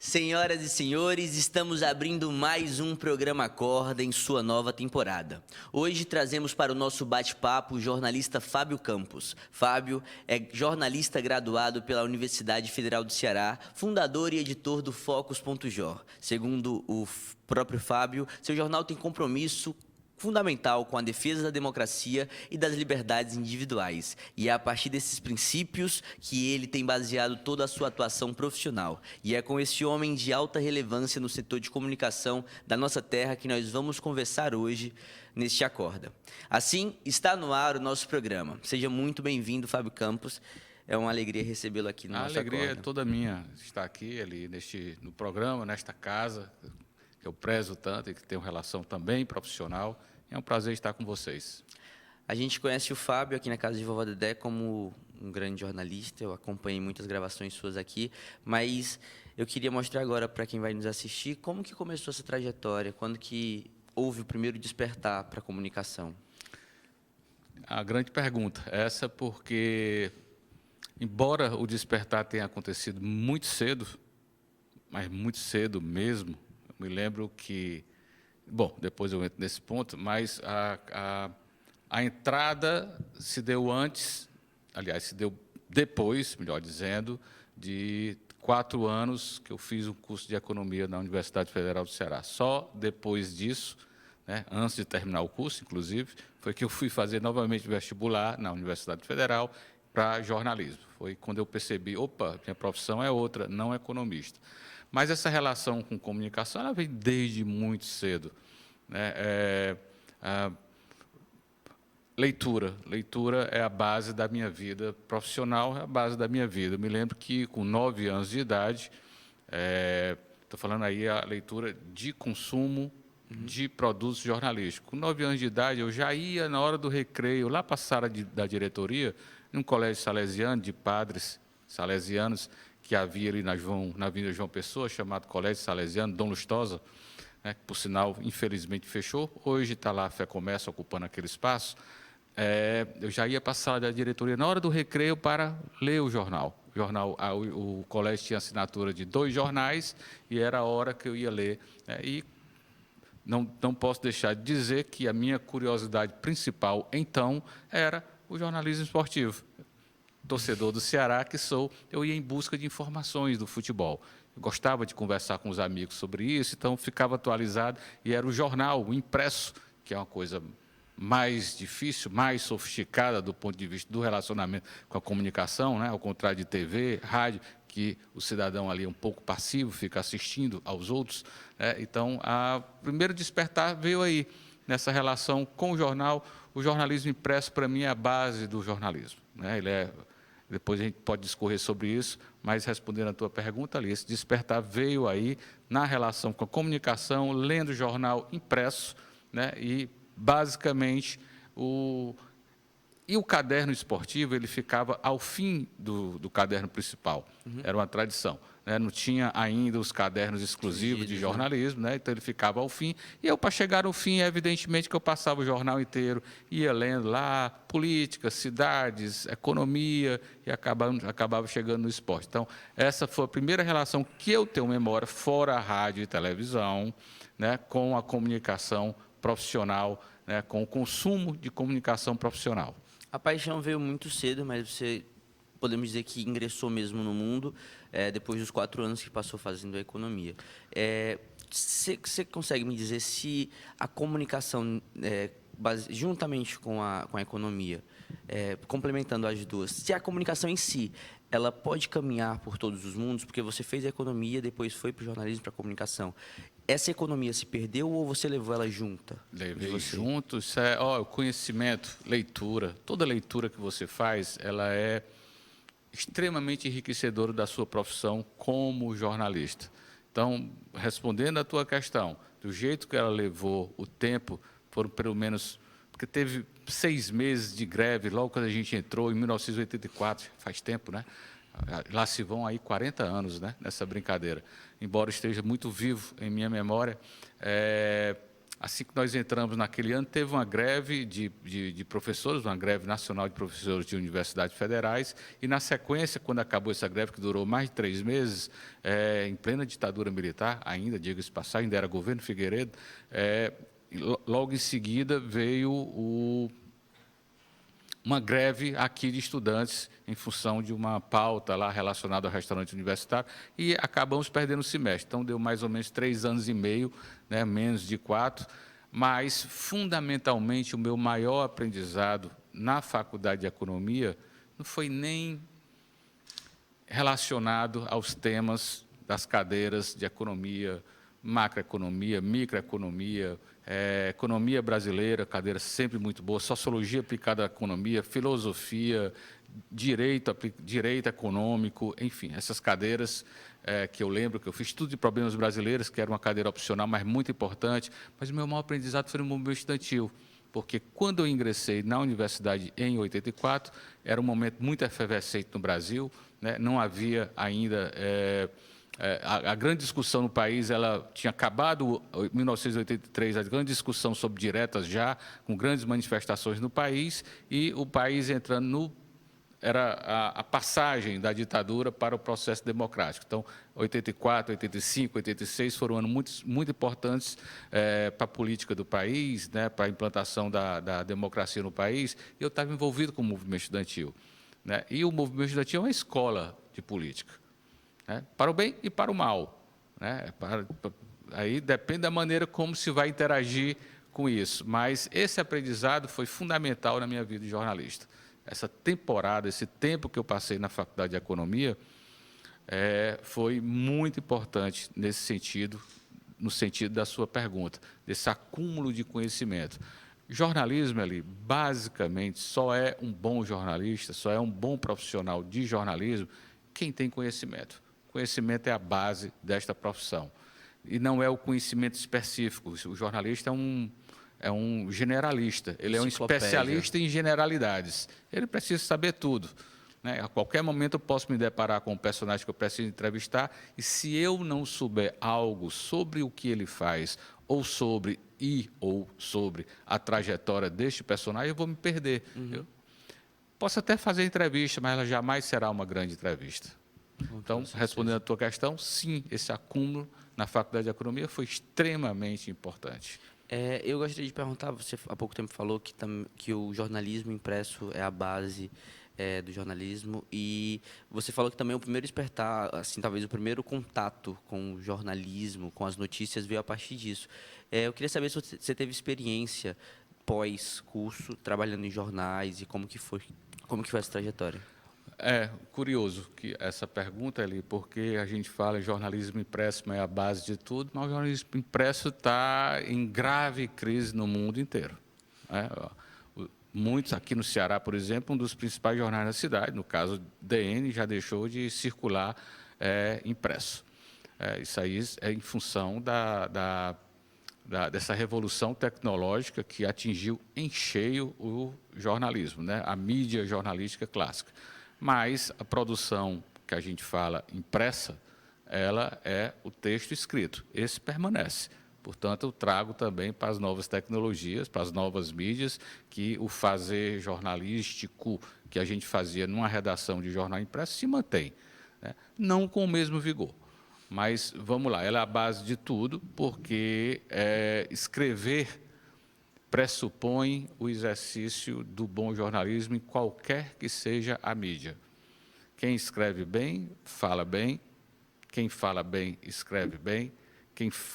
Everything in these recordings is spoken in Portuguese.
Senhoras e senhores, estamos abrindo mais um programa Acorda em sua nova temporada. Hoje trazemos para o nosso bate-papo o jornalista Fábio Campos. Fábio é jornalista graduado pela Universidade Federal do Ceará, fundador e editor do Focus.jor. Segundo o próprio Fábio, seu jornal tem compromisso fundamental com a defesa da democracia e das liberdades individuais. E é a partir desses princípios que ele tem baseado toda a sua atuação profissional. E é com esse homem de alta relevância no setor de comunicação da nossa terra que nós vamos conversar hoje neste Acorda. Assim, está no ar o nosso programa. Seja muito bem-vindo, Fábio Campos. É uma alegria recebê-lo aqui no nosso Acorda. A alegria é toda minha estar aqui no programa, nesta casa, que eu prezo tanto e que tenho relação também profissional. É um prazer estar com vocês. A gente conhece o Fábio aqui na Casa de Vovó Dedé como um grande jornalista. Eu acompanhei muitas gravações suas aqui, mas eu queria mostrar agora para quem vai nos assistir como que começou essa trajetória, quando que houve o primeiro despertar para a comunicação. A grande pergunta, essa porque, embora o despertar tenha acontecido muito cedo, mas muito cedo mesmo, eu me lembro que, bom, depois eu entro nesse ponto, mas a entrada se deu antes, aliás, se deu depois, melhor dizendo, de 4 anos que eu fiz um curso de economia na Universidade Federal do Ceará. Só depois disso, né, antes de terminar o curso, inclusive, foi que eu fui fazer novamente vestibular na Universidade Federal para jornalismo. Foi quando eu percebi, opa, minha profissão é outra, não economista. Mas essa relação com comunicação ela vem desde muito cedo, né? Leitura é a base da minha vida profissional, é a base da minha vida. Eu me lembro que, com 9 anos de idade, estou falando aí a leitura de consumo de produtos jornalísticos. Com 9 anos de idade, eu já ia, na hora do recreio, lá para a sala da diretoria, num colégio salesiano, de padres salesianos, que havia ali na Avenida João Pessoa, chamado Colégio Salesiano, Dom Lustosa, né, que, por sinal, infelizmente fechou. Hoje está lá a Fé Comércio ocupando aquele espaço. Eu já ia para a sala da diretoria na hora do recreio para ler o jornal. O colégio tinha assinatura de 2 jornais e era a hora que eu ia ler. E não posso deixar de dizer que a minha curiosidade principal, então, era o jornalismo esportivo. Torcedor do Ceará que sou, eu ia em busca de informações do futebol. Eu gostava de conversar com os amigos sobre isso, então ficava atualizado, e era o jornal, o impresso, que é uma coisa mais difícil, mais sofisticada do ponto de vista do relacionamento com a comunicação, né? Ao contrário de TV, rádio, que o cidadão ali é um pouco passivo, fica assistindo aos outros. Então, o primeiro despertar veio aí, nessa relação com o jornal. O jornalismo impresso, para mim, é a base do jornalismo, né? Depois a gente pode discorrer sobre isso, mas respondendo a tua pergunta ali, esse despertar veio aí na relação com a comunicação, lendo jornal impresso, né? E, basicamente, o caderno esportivo ele ficava ao fim do caderno principal. Era uma tradição, né? Não tinha ainda os cadernos exclusivos de jornalismo, né? Então ele ficava ao fim. E eu, para chegar ao fim, evidentemente que eu passava o jornal inteiro, ia lendo lá política, cidades, economia, e acabava chegando no esporte. Então, essa foi a primeira relação que eu tenho memória, fora a rádio e televisão, né, com a comunicação profissional, né, com o consumo de comunicação profissional. A paixão veio muito cedo, mas você, podemos dizer que ingressou mesmo no mundo depois dos 4 anos que passou fazendo a economia. Você consegue me dizer se a comunicação, juntamente com a economia, complementando as duas, se a comunicação em si, ela pode caminhar por todos os mundos, porque você fez a economia, depois foi para o jornalismo, para a comunicação. Essa economia se perdeu ou você levou ela junta? Levei junto. Isso o conhecimento, leitura. Toda leitura que você faz, ela é extremamente enriquecedora da sua profissão como jornalista. Então, respondendo à tua questão, do jeito que ela levou o tempo, foram pelo menos... Porque teve 6 meses de greve, logo quando a gente entrou, em 1984, faz tempo, né? Lá se vão aí 40 anos, né, nessa brincadeira. Embora esteja muito vivo em minha memória, assim que nós entramos naquele ano, teve uma greve de professores, uma greve nacional de professores de universidades federais, e, na sequência, quando acabou essa greve, que durou mais de 3 meses, em plena ditadura militar, ainda, diga-se de passagem, ainda era governo Figueiredo, logo em seguida veio uma greve aqui de estudantes em função de uma pauta lá relacionada ao restaurante universitário e acabamos perdendo o semestre. Então, deu mais ou menos 3 anos e meio, né, menos de 4, mas, fundamentalmente, o meu maior aprendizado na faculdade de economia não foi nem relacionado aos temas das cadeiras de economia, macroeconomia, microeconomia, economia brasileira, cadeira sempre muito boa, sociologia aplicada à economia, filosofia, direito econômico, enfim, essas cadeiras que eu lembro que eu fiz tudo de problemas brasileiros, que era uma cadeira opcional, mas muito importante, mas o meu maior aprendizado foi no movimento estudantil, porque quando eu ingressei na universidade em 84, era um momento muito efervescente no Brasil, né? Não havia ainda... a grande discussão no país, ela tinha acabado em 1983, a grande discussão sobre diretas já, com grandes manifestações no país, e o país entrando era a passagem da ditadura para o processo democrático. Então, 84, 85, 86 foram anos muito importantes para a política do país, né, para a implantação da democracia no país, e eu estava envolvido com o movimento estudantil, né? E o movimento estudantil é uma escola de política, né, para o bem e para o mal, né? Aí depende da maneira como se vai interagir com isso. Mas esse aprendizado foi fundamental na minha vida de jornalista. Essa temporada, esse tempo que eu passei na Faculdade de Economia, foi muito importante nesse sentido, no sentido da sua pergunta, desse acúmulo de conhecimento. Jornalismo, ali, basicamente, só é um bom jornalista, só é um bom profissional de jornalismo quem tem conhecimento. Conhecimento é a base desta profissão. E não é o conhecimento específico. O jornalista é um generalista, ele é um especialista em generalidades. Ele precisa saber tudo, né? A qualquer momento eu posso me deparar com um personagem que eu preciso entrevistar, e se eu não souber algo sobre o que ele faz, ou sobre a trajetória deste personagem, eu vou me perder. Eu posso até fazer entrevista, mas ela jamais será uma grande entrevista. Então, respondendo à tua questão, sim, esse acúmulo na Faculdade de Economia foi extremamente importante. Eu gostaria de perguntar, você há pouco tempo falou que o jornalismo impresso é a base do jornalismo, e você falou que também o primeiro despertar, assim, talvez o primeiro contato com o jornalismo, com as notícias, veio a partir disso. Eu queria saber se você teve experiência pós-curso, trabalhando em jornais, e como que foi essa trajetória? É curioso que essa pergunta ali, porque a gente fala em jornalismo impresso, é a base de tudo, mas o jornalismo impresso está em grave crise no mundo inteiro, né? Muitos, aqui no Ceará, por exemplo, um dos principais jornais da cidade, no caso DN, já deixou de circular impresso. Isso aí é em função dessa revolução tecnológica que atingiu em cheio o jornalismo, né? A mídia jornalística clássica. Mas a produção que a gente fala impressa, ela é o texto escrito. Esse permanece. Portanto, eu trago também para as novas tecnologias, para as novas mídias, que o fazer jornalístico que a gente fazia numa redação de jornal impresso se mantém, né? Não com o mesmo vigor. Mas, vamos lá, ela é a base de tudo, porque escrever pressupõe o exercício do bom jornalismo em qualquer que seja a mídia. Quem escreve bem, fala bem. Quem fala bem, escreve bem.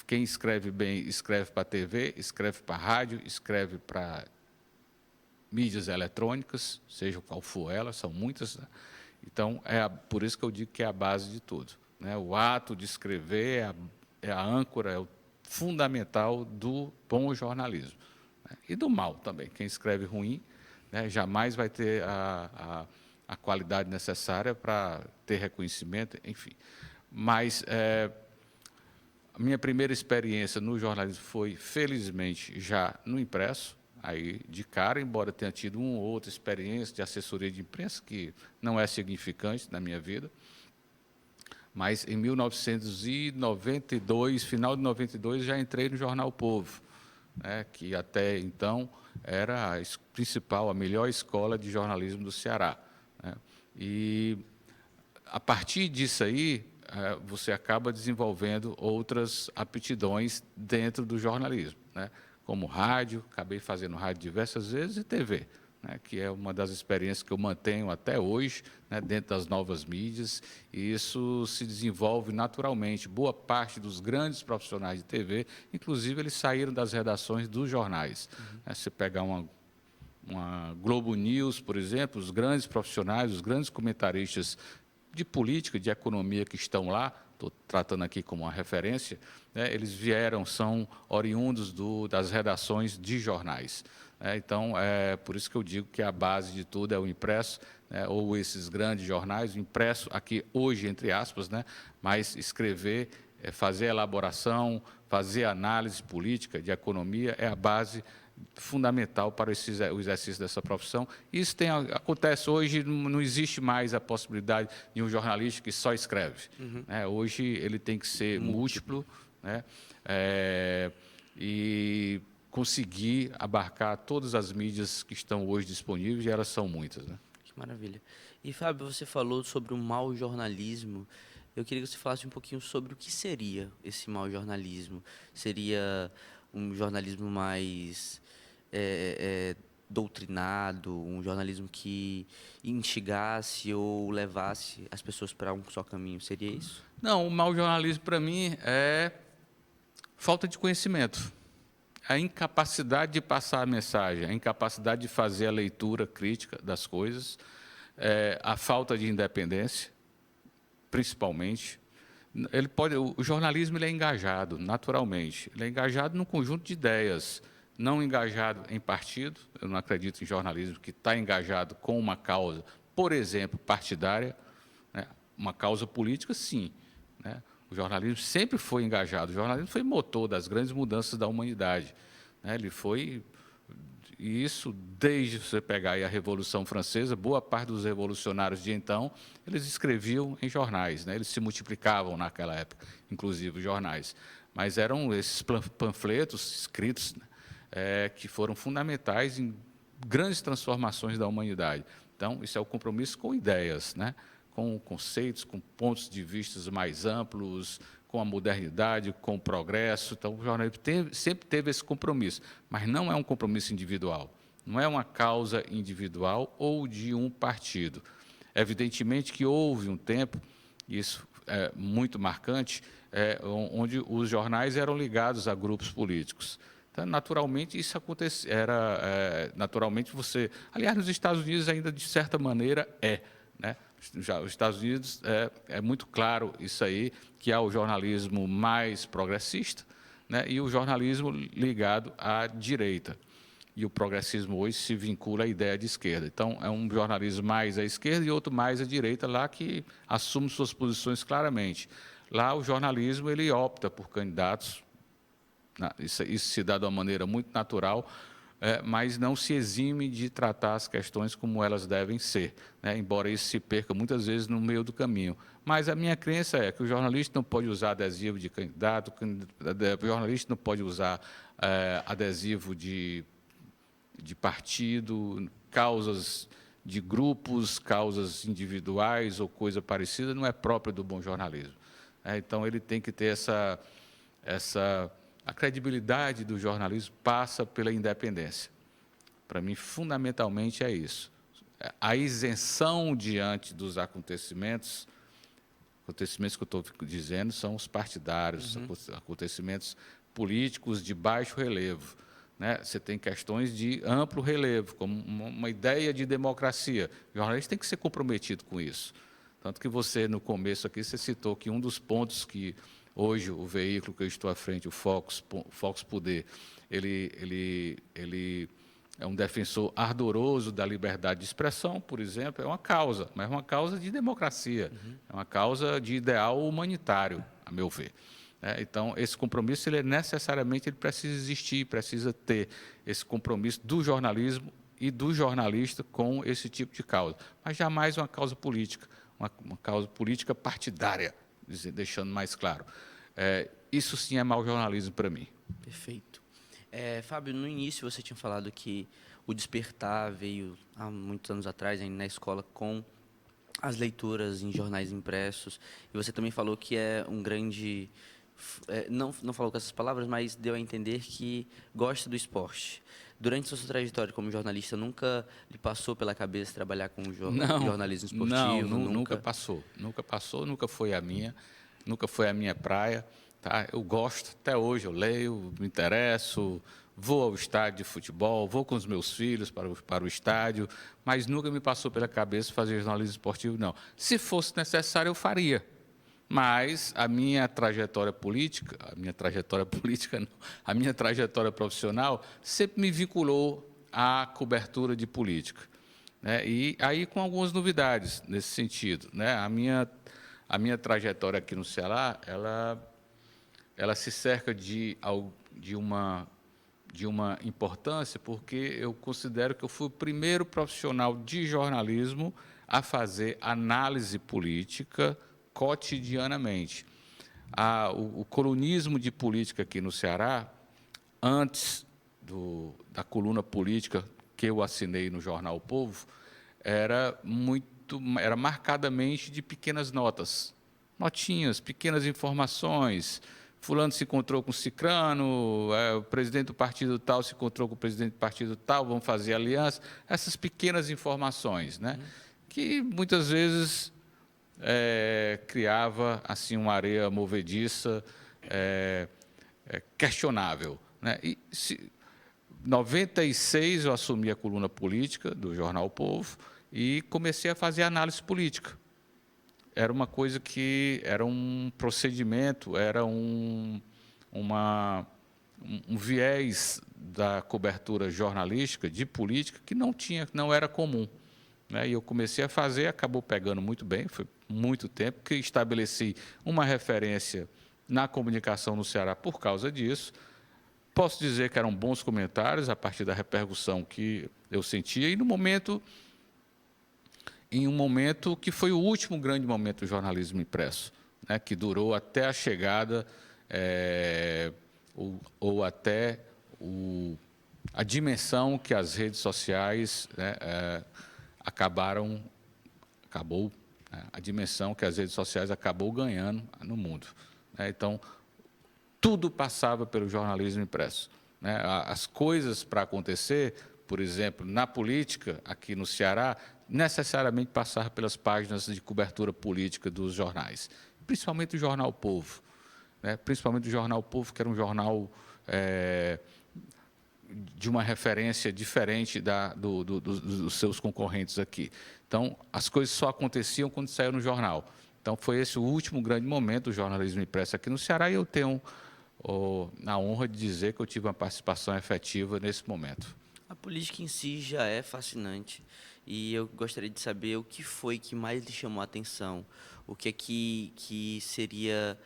Quem escreve bem, escreve para a TV, escreve para a rádio, escreve para mídias eletrônicas, seja qual for ela, são muitas, né? Então, por isso que eu digo que é a base de tudo, né? O ato de escrever é a âncora, é o fundamental do bom jornalismo. E do mal também. Quem escreve ruim, né, jamais vai ter a qualidade necessária para ter reconhecimento, enfim. Mas a minha primeira experiência no jornalismo foi, felizmente, já no impresso, aí de cara, embora tenha tido uma ou outra experiência de assessoria de imprensa, que não é significante na minha vida. Mas em 1992, final de 92, já entrei no Jornal O Povo, né, que até então era a principal, a melhor escola de jornalismo do Ceará, né? E a partir disso aí, você acaba desenvolvendo outras aptidões dentro do jornalismo, né? Como rádio, acabei fazendo rádio diversas vezes, e TV, né? Que é uma das experiências que eu mantenho até hoje, né? Dentro das novas mídias, e isso se desenvolve naturalmente. Boa parte dos grandes profissionais de TV, inclusive, eles saíram das redações dos jornais. Né? Você pegar uma Globo News, por exemplo, os grandes profissionais, os grandes comentaristas de política, de economia que estão lá, estou tratando aqui como uma referência, né, eles são oriundos das redações de jornais. Então, é por isso que eu digo que a base de tudo é o impresso, né, ou esses grandes jornais, o impresso aqui hoje, entre aspas, né, mas escrever, fazer elaboração, fazer análise política, de economia, é a base fundamental para o exercício dessa profissão. Isso acontece hoje, não existe mais a possibilidade de um jornalista que só escreve. Né? Hoje ele tem que ser múltiplo, né? E conseguir abarcar todas as mídias que estão hoje disponíveis, e elas são muitas. Né? Que maravilha. E, Fábio, você falou sobre o mau jornalismo. Eu queria que você falasse um pouquinho sobre o que seria esse mau jornalismo. Seria um jornalismo mais doutrinado, um jornalismo que instigasse ou levasse as pessoas para um só caminho? Seria isso? Não, o mau jornalismo, para mim, é falta de conhecimento. A incapacidade de passar a mensagem, a incapacidade de fazer a leitura crítica das coisas, a falta de independência, principalmente. O jornalismo ele é engajado, naturalmente. Ele é engajado num conjunto de ideias, não engajado em partido. Eu não acredito em jornalismo que está engajado com uma causa, por exemplo, partidária. Né? Uma causa política, sim. Né? O jornalismo sempre foi engajado. O jornalismo foi motor das grandes mudanças da humanidade. Né? Ele foi... E isso, desde você pegar aí a Revolução Francesa, boa parte dos revolucionários de então, eles escreviam em jornais, né? Eles se multiplicavam naquela época, inclusive os jornais. Mas eram esses panfletos escritos, né, que foram fundamentais em grandes transformações da humanidade. Então, isso é o compromisso com ideias, né? Com conceitos, com pontos de vista mais amplos, com a modernidade, com o progresso. Então, o jornalismo sempre teve esse compromisso, mas não é um compromisso individual, não é uma causa individual ou de um partido. Evidentemente que houve um tempo, e isso é muito marcante, onde os jornais eram ligados a grupos políticos. Então, naturalmente, isso acontecia. Naturalmente, aliás, nos Estados Unidos ainda, de certa maneira, né? Já os Estados Unidos é muito claro isso aí, que há o jornalismo mais progressista, né, e o jornalismo ligado à direita. E o progressismo hoje se vincula à ideia de esquerda. Então, é um jornalismo mais à esquerda e outro mais à direita, lá que assume suas posições claramente. Lá, o jornalismo ele opta por candidatos, isso se dá de uma maneira muito natural, mas não se exime de tratar as questões como elas devem ser, né? Embora isso se perca muitas vezes no meio do caminho. Mas a minha crença é que o jornalista não pode usar adesivo de candidato, o jornalista não pode usar adesivo de partido, causas de grupos, causas individuais ou coisa parecida, não é própria do bom jornalismo. Então, ele tem que ter a credibilidade do jornalismo passa pela independência. Para mim, fundamentalmente, é isso. A isenção diante dos acontecimentos que eu estou dizendo são os partidários, acontecimentos políticos de baixo relevo. Né? Você tem questões de amplo relevo, como uma ideia de democracia. O jornalista tem que ser comprometido com isso. Tanto que você, no começo aqui, você citou que um dos pontos que hoje o veículo que eu estou à frente, o Fox Poder, ele é um defensor ardoroso da liberdade de expressão, por exemplo, é uma causa, mas é uma causa de democracia, é uma causa de ideal humanitário, a meu ver. Então, esse compromisso, ele precisa existir, precisa ter esse compromisso do jornalismo e do jornalista com esse tipo de causa, mas jamais uma causa política, uma causa política partidária, deixando mais claro. Isso sim é mau jornalismo para mim. Perfeito. Fábio, no início você tinha falado que o despertar veio há muitos anos atrás, ainda na escola, com as leituras em jornais impressos. E você também falou que é um grande... não falou com essas palavras, mas deu a entender que gosta do esporte. Durante sua trajetória como jornalista, nunca lhe passou pela cabeça trabalhar com Não, jornalismo não, esportivo? nunca passou. Nunca passou, nunca foi a minha praia. Tá? Eu gosto, até hoje eu leio, me interesso, vou ao estádio de futebol, vou com os meus filhos para o estádio, mas nunca me passou pela cabeça fazer jornalismo esportivo, não. Se fosse necessário, eu faria. Mas a minha trajetória política, não, a minha trajetória profissional sempre me vinculou à cobertura de política, né? E aí com algumas novidades nesse sentido, né? A minha trajetória aqui no Ceará, ela se cerca de uma importância, porque eu considero que eu fui o primeiro profissional de jornalismo a fazer análise política cotidianamente. O colunismo de política aqui no Ceará, antes da coluna política que eu assinei no jornal O Povo, era marcadamente de pequenas notas, notinhas, pequenas informações. Fulano se encontrou com cicrano, o presidente do partido tal se encontrou com o presidente do partido tal, vão fazer aliança. Essas pequenas informações, né? Que muitas vezes criava assim uma areia movediça, questionável, né? E 96 eu assumi a coluna política do jornal O Povo e comecei a fazer análise política. Era uma coisa que era um procedimento, era um viés da cobertura jornalística de política que não era comum, né? E eu comecei a fazer, acabou pegando muito bem, foi muito tempo que estabeleci uma referência na comunicação no Ceará por causa disso. Posso dizer que eram bons comentários a partir da repercussão que eu sentia e em um momento que foi o último grande momento do jornalismo impresso, né, que durou até a chegada ou até a dimensão que as redes sociais, né, a dimensão que as redes sociais acabou ganhando no mundo, né? Então, tudo passava pelo jornalismo impresso, né? As coisas para acontecer, por exemplo, na política, aqui no Ceará, necessariamente passavam pelas páginas de cobertura política dos jornais, principalmente o Jornal O Povo, né? Principalmente o Jornal O Povo, que era um jornal de uma referência diferente dos seus concorrentes aqui. Então, as coisas só aconteciam quando saiu no jornal. Então, foi esse o último grande momento do jornalismo impresso aqui no Ceará e eu tenho a honra de dizer que eu tive uma participação efetiva nesse momento. A política em si já é fascinante e eu gostaria de saber o que foi que mais lhe chamou a atenção, o que é que seria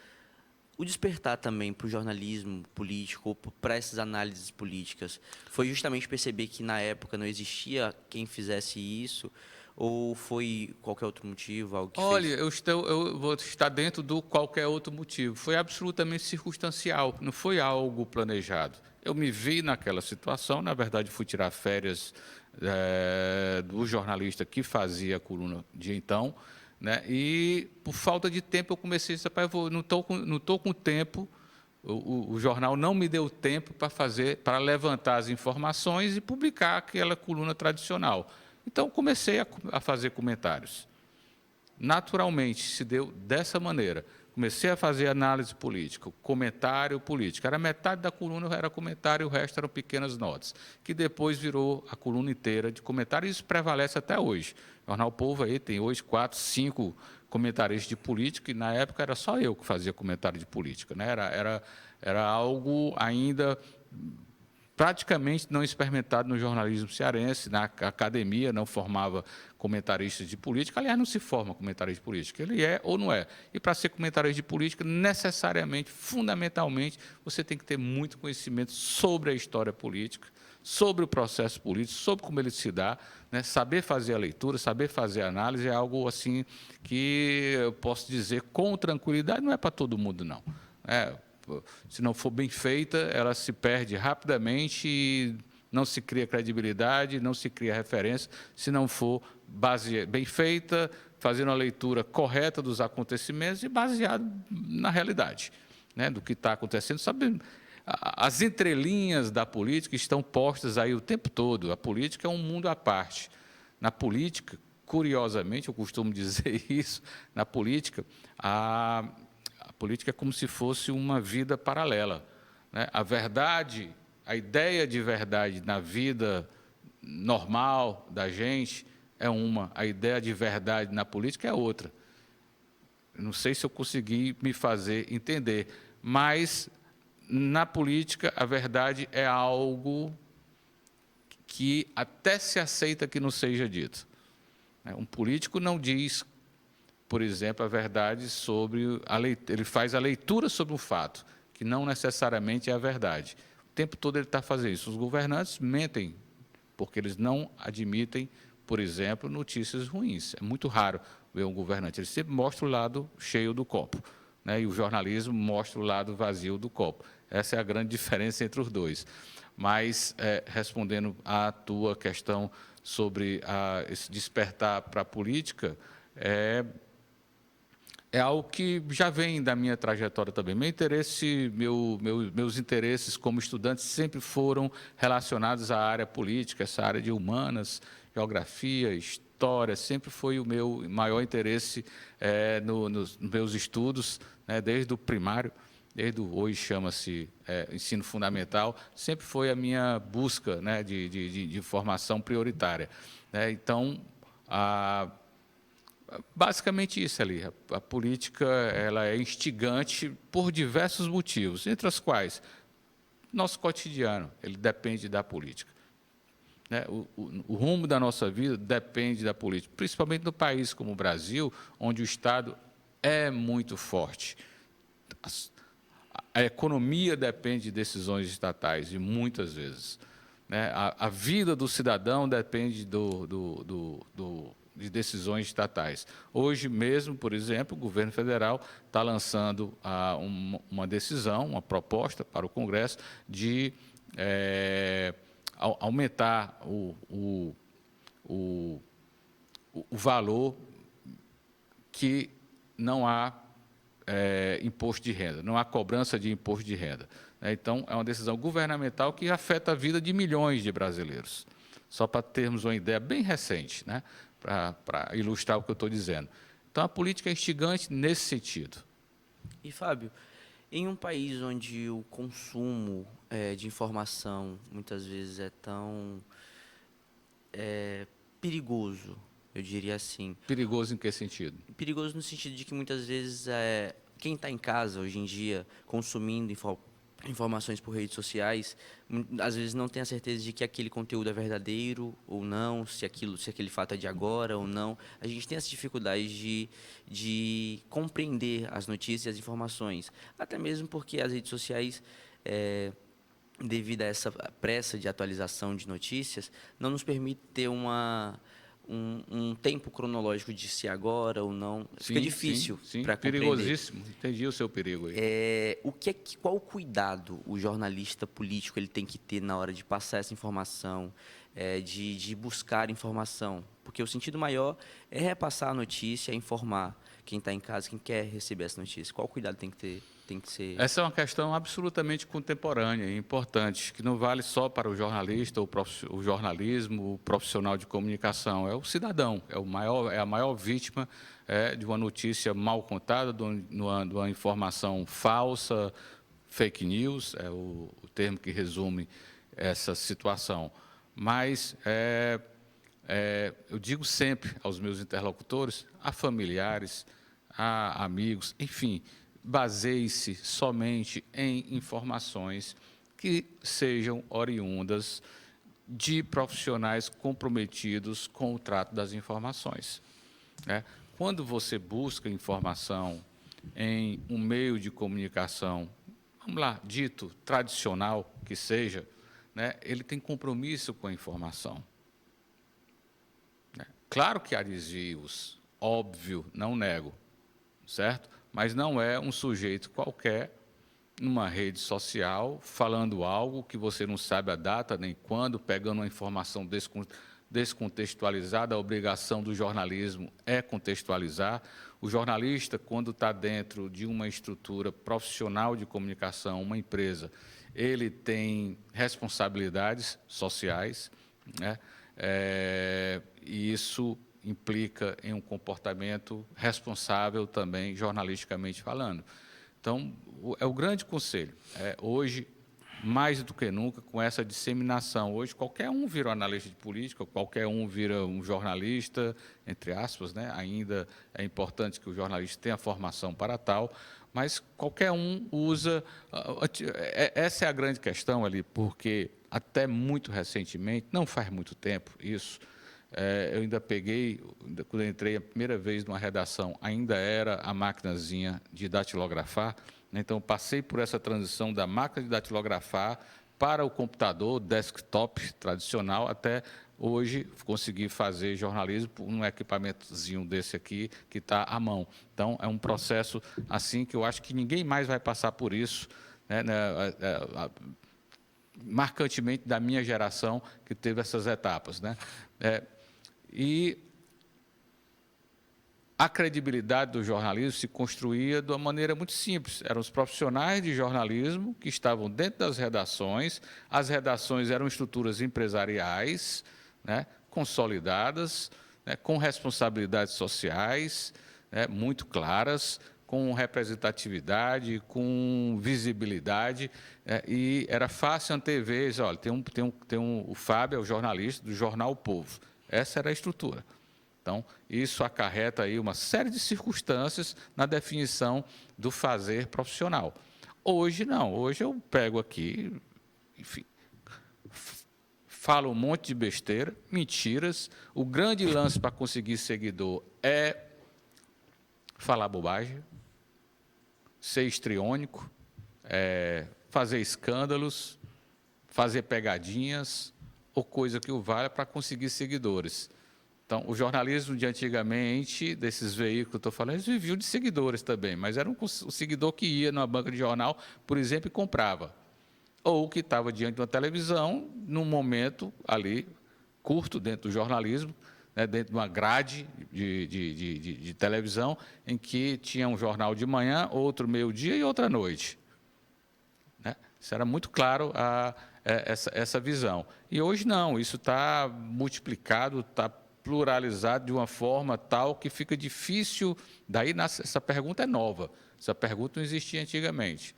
o despertar também para o jornalismo político ou para essas análises políticas. Foi justamente perceber que na época não existia quem fizesse isso ou foi qualquer outro motivo, algo que Olha, fez? eu vou estar dentro do qualquer outro motivo. Foi absolutamente circunstancial, não foi algo planejado. Eu me vi naquela situação, na verdade fui tirar férias do jornalista que fazia a coluna de então, né? E por falta de tempo eu comecei a dizer, não estou com tempo, o jornal não me deu tempo para levantar as informações e publicar aquela coluna tradicional. Então comecei a fazer comentários. Naturalmente se deu dessa maneira. Comecei a fazer análise política, comentário político. Era metade da coluna era comentário e o resto eram pequenas notas, que depois virou a coluna inteira de comentário e isso prevalece até hoje. O Jornal Povo aí tem hoje 4, 5 comentaristas de política e na época era só eu que fazia comentário de política, né? Era algo ainda praticamente não experimentado no jornalismo cearense, na academia não formava comentaristas de política, aliás, não se forma comentarista de política, ele é ou não é. E para ser comentarista de política, necessariamente, fundamentalmente, você tem que ter muito conhecimento sobre a história política, sobre o processo político, sobre como ele se dá, né? Saber fazer a leitura, saber fazer a análise é algo assim que eu posso dizer com tranquilidade, não é para todo mundo, não. se não for bem feita, ela se perde rapidamente e não se cria credibilidade, não se cria referência, se não for bem feita, fazendo a leitura correta dos acontecimentos e baseado na realidade, né, do que está acontecendo. Sabe, as entrelinhas da política estão postas aí o tempo todo. A política é um mundo à parte. Na política, curiosamente, eu costumo dizer isso, na política, a política é como se fosse uma vida paralela, né? A verdade, a ideia de verdade na vida normal da gente é uma, a ideia de verdade na política é outra. Não sei se eu consegui me fazer entender, mas na política a verdade é algo que até se aceita que não seja dito. Um político não diz, por exemplo, a verdade sobre a leitura, ele faz a leitura sobre um fato, que não necessariamente é a verdade. O tempo todo ele está fazendo isso. Os governantes mentem, porque eles não admitem, por exemplo, notícias ruins. É muito raro ver um governante. Ele sempre mostra o lado cheio do copo, né? E o jornalismo mostra o lado vazio do copo. Essa é a grande diferença entre os dois. Mas, respondendo à tua questão sobre esse despertar para a política, é algo que já vem da minha trajetória também. Meus interesses como estudante sempre foram relacionados à área política, essa área de humanas, geografia, história, sempre foi o meu maior interesse nos meus estudos, né, desde o primário, hoje chama-se ensino fundamental, sempre foi a minha busca, né, de formação prioritária, né? Então, basicamente isso ali. A política ela é instigante por diversos motivos, entre os quais nosso cotidiano ele depende da política, né? O rumo da nossa vida depende da política, principalmente no país como o Brasil, onde o Estado é muito forte. A economia depende de decisões estatais, e muitas vezes, né? A vida do cidadão depende de decisões estatais. Hoje mesmo, por exemplo, o governo federal está lançando uma decisão, uma proposta para o Congresso de aumentar o valor que não há imposto de renda, não há cobrança de imposto de renda. Então, é uma decisão governamental que afeta a vida de milhões de brasileiros. Só para termos uma ideia bem recente, né, para ilustrar o que eu estou dizendo. Então, a política é instigante nesse sentido. E, Fábio, em um país onde o consumo de informação muitas vezes é tão perigoso, eu diria assim. Perigoso em que sentido? Perigoso no sentido de que muitas vezes quem está em casa hoje em dia consumindo informações por redes sociais, às vezes não tem a certeza de que aquele conteúdo é verdadeiro ou não, se aquele fato é de agora ou não. A gente tem essa dificuldade de compreender as notícias e as informações, até mesmo porque as redes sociais, devido a essa pressa de atualização de notícias, não nos permite ter um tempo cronológico de se agora ou não. Fica difícil para compreender. Perigosíssimo. Entendi o seu perigo aí. Qual o cuidado o jornalista político ele tem que ter na hora de passar essa informação, de buscar informação? Porque o sentido maior é repassar a notícia, informar quem está em casa, quem quer receber essa notícia. Qual o cuidado tem que ter? Essa é uma questão absolutamente contemporânea e importante, que não vale só para o jornalista, o jornalismo, o profissional de comunicação. É o cidadão, é a maior vítima de uma notícia mal contada, de uma informação falsa, fake news, é o termo que resume essa situação. Mas eu digo sempre aos meus interlocutores, a familiares, a amigos, enfim, baseie-se somente em informações que sejam oriundas de profissionais comprometidos com o trato das informações, né? Quando você busca informação em um meio de comunicação, vamos lá, dito tradicional que seja, né, ele tem compromisso com a informação, né? Claro que há desvios, óbvio, não nego, certo? Mas não é um sujeito qualquer numa rede social, falando algo que você não sabe a data nem quando, pegando uma informação descontextualizada. A obrigação do jornalismo é contextualizar. O jornalista, quando está dentro de uma estrutura profissional de comunicação, uma empresa, ele tem responsabilidades sociais, né? E isso implica em um comportamento responsável também, jornalisticamente falando. Então, é o grande conselho. Hoje, mais do que nunca, com essa disseminação. Hoje, qualquer um vira um analista de política, qualquer um vira um jornalista, entre aspas, né? Ainda é importante que o jornalista tenha formação para tal, mas qualquer um usa. Essa é a grande questão ali, porque até muito recentemente, não faz muito tempo isso, eu ainda peguei, quando eu entrei a primeira vez numa redação, ainda era a maquinazinha de datilografar, né? Então, passei por essa transição da máquina de datilografar para o computador, desktop tradicional, até hoje conseguir fazer jornalismo por um equipamentozinho desse aqui que está à mão. Então, é um processo assim que eu acho que ninguém mais vai passar por isso, né? Marcantemente da minha geração que teve essas etapas, né? E a credibilidade do jornalismo se construía de uma maneira muito simples. Eram os profissionais de jornalismo que estavam dentro das redações. As redações eram estruturas empresariais, né, consolidadas, né, com responsabilidades sociais, né, muito claras, com representatividade, com visibilidade, e era fácil antever. Olha, o Fábio é o jornalista do jornal O Povo. Essa era a estrutura. Então, isso acarreta aí uma série de circunstâncias na definição do fazer profissional. Hoje, não. Hoje eu pego aqui, enfim, falo um monte de besteira, mentiras. O grande lance para conseguir seguidor é falar bobagem, ser histriônico, fazer escândalos, fazer pegadinhas, ou coisa que o valha para conseguir seguidores. Então, o jornalismo de antigamente, desses veículos que eu estou falando, eles viviam de seguidores também, mas era o seguidor que ia numa banca de jornal, por exemplo, e comprava. Ou que estava diante de uma televisão, num momento ali, curto dentro do jornalismo, né, dentro de uma grade de televisão, em que tinha um jornal de manhã, outro meio-dia e outra noite. Né? Isso era muito claro essa visão. E hoje não, isso está multiplicado, está pluralizado de uma forma tal que fica difícil. Daí essa pergunta é nova. Essa pergunta não existia antigamente.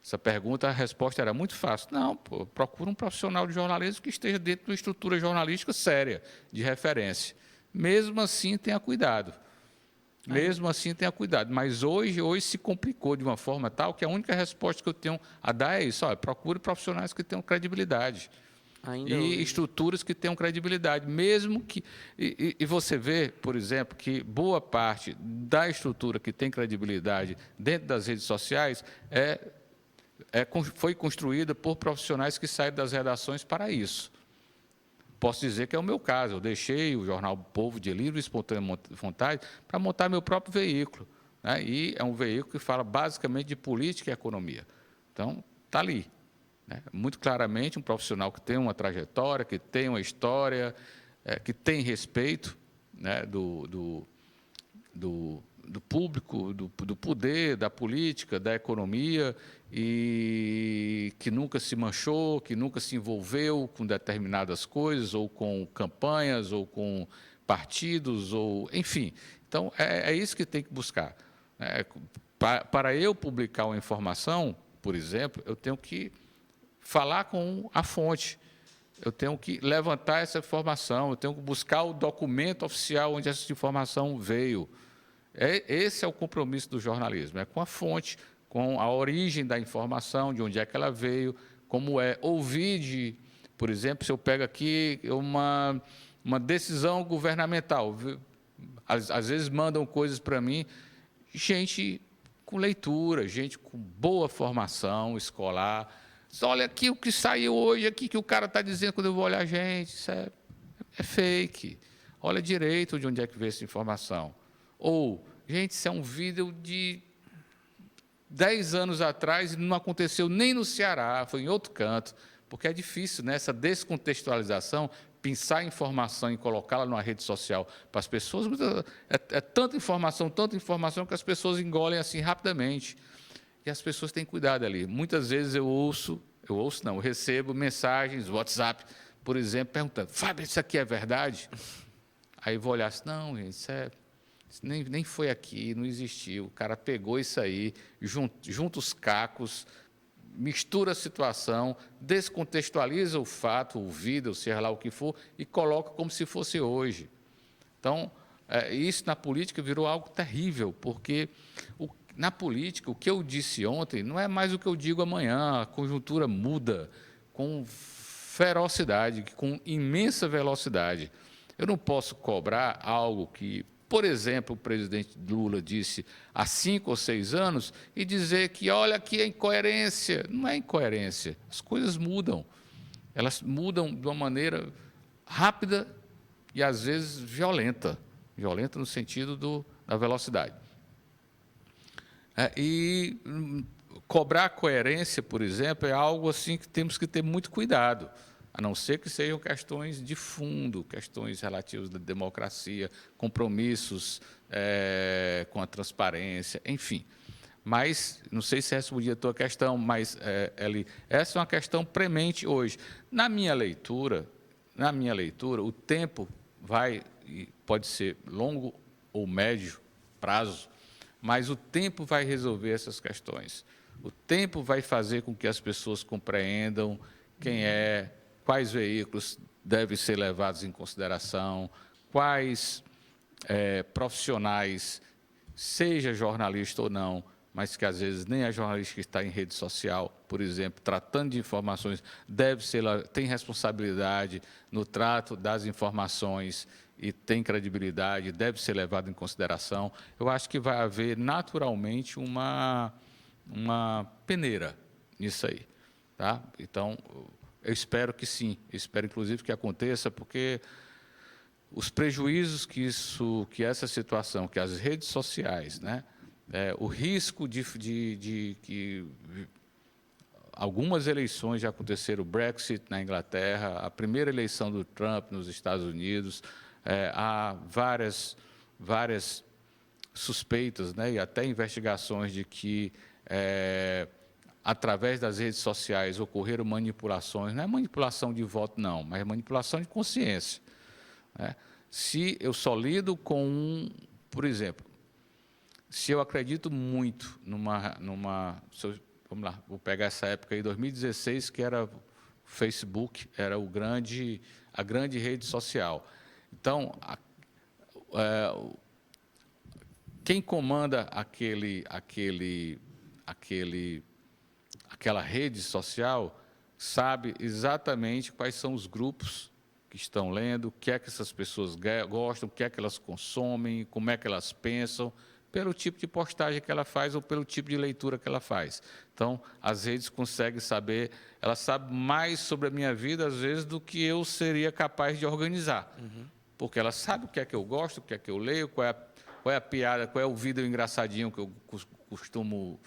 Essa pergunta, a resposta era muito fácil. Não, procura um profissional de jornalismo que esteja dentro de uma estrutura jornalística séria, de referência. Mesmo assim, tenha cuidado. Mesmo assim, tenha cuidado. Mas hoje se complicou de uma forma tal que a única resposta que eu tenho a dar é isso. Olha, procure profissionais que tenham credibilidade. Ainda e hoje. estruturas que tenham credibilidade. Mesmo que... E você vê, por exemplo, que boa parte da estrutura que tem credibilidade dentro das redes sociais foi construída por profissionais que saíram das redações para isso. Posso dizer que é o meu caso. Eu deixei o jornal Povo de livre e espontânea vontade para montar meu próprio veículo, né? E é um veículo que fala basicamente de política e economia. Então, está ali, né? Muito claramente, um profissional que tem uma trajetória, que tem uma história, que tem respeito, né, do público, do poder, da política, da economia, e que nunca se manchou, que nunca se envolveu com determinadas coisas, ou com campanhas, ou com partidos, ou enfim. Então, é isso que tem que buscar. Para eu publicar uma informação, por exemplo, eu tenho que falar com a fonte, eu tenho que levantar essa informação, eu tenho que buscar o documento oficial onde essa informação veio. Esse é o compromisso do jornalismo, é com a fonte, com a origem da informação, de onde é que ela veio, como ouvir por exemplo, se eu pego aqui uma decisão governamental, às vezes mandam coisas para mim, gente com leitura, gente com boa formação escolar. Olha aqui o que saiu hoje, aqui que o cara está dizendo quando eu vou olhar, gente, isso é fake. Olha direito de onde é que veio essa informação. Ou, gente, isso é um vídeo de 10 anos atrás não aconteceu nem no Ceará, foi em outro canto, porque é difícil, né, essa descontextualização, pensar a informação e colocá-la numa rede social para as pessoas, é tanta informação que as pessoas engolem assim rapidamente. E as pessoas têm cuidado ali. Muitas vezes eu recebo mensagens, WhatsApp, por exemplo, perguntando, Fábio, isso aqui é verdade? Aí eu vou olhar assim, não, gente, isso nem foi aqui, não existiu. O cara pegou isso aí, junta os cacos, mistura a situação, descontextualiza o fato, o vídeo, seja lá o que for, e coloca como se fosse hoje. Então, isso na política virou algo terrível, porque na política, o que eu disse ontem não é mais o que eu digo amanhã, a conjuntura muda com ferocidade, com imensa velocidade. Eu não posso cobrar algo que, por exemplo, o presidente Lula disse há 5 ou 6 anos e dizer que, olha, aqui é incoerência. Não é incoerência. As coisas mudam. Elas mudam de uma maneira rápida e, às vezes, violenta. Violenta no sentido da velocidade. E cobrar coerência, por exemplo, é algo assim que temos que ter muito cuidado, a não ser que sejam questões de fundo, questões relativas à democracia, compromissos com a transparência, enfim. Mas, não sei se respondi a tua questão, mas, Eli, essa é uma questão premente hoje. Na minha leitura, o tempo pode ser longo ou médio prazo, mas o tempo vai resolver essas questões. O tempo vai fazer com que as pessoas compreendam quais veículos devem ser levados em consideração, quais profissionais, seja jornalista ou não, mas que às vezes nem é jornalista que está em rede social, por exemplo, tratando de informações, tem responsabilidade no trato das informações e tem credibilidade, deve ser levado em consideração. Eu acho que vai haver naturalmente uma peneira nisso aí, tá? Então, eu espero que sim, eu espero inclusive que aconteça, porque os prejuízos que essa situação, que as redes sociais, né, o risco de que algumas eleições já aconteceram, o Brexit na Inglaterra, a primeira eleição do Trump nos Estados Unidos, há várias suspeitas, né, e até investigações de que, através das redes sociais, ocorreram manipulações, não é manipulação de voto, não, mas manipulação de consciência. Né? Se eu só lido por exemplo, se eu acredito muito vamos lá, vou pegar essa época aí, 2016, que era o Facebook, era a grande rede social. Então, quem comanda aquela rede social sabe exatamente quais são os grupos que estão lendo, o que é que essas pessoas gostam, o que é que elas consomem, como é que elas pensam, pelo tipo de postagem que ela faz ou pelo tipo de leitura que ela faz. Então, as redes conseguem saber, elas sabem mais sobre a minha vida, às vezes, do que eu seria capaz de organizar. Uhum. Porque elas sabem o que é que eu gosto, o que é que eu leio, qual é a piada, qual é o vídeo engraçadinho que eu costumo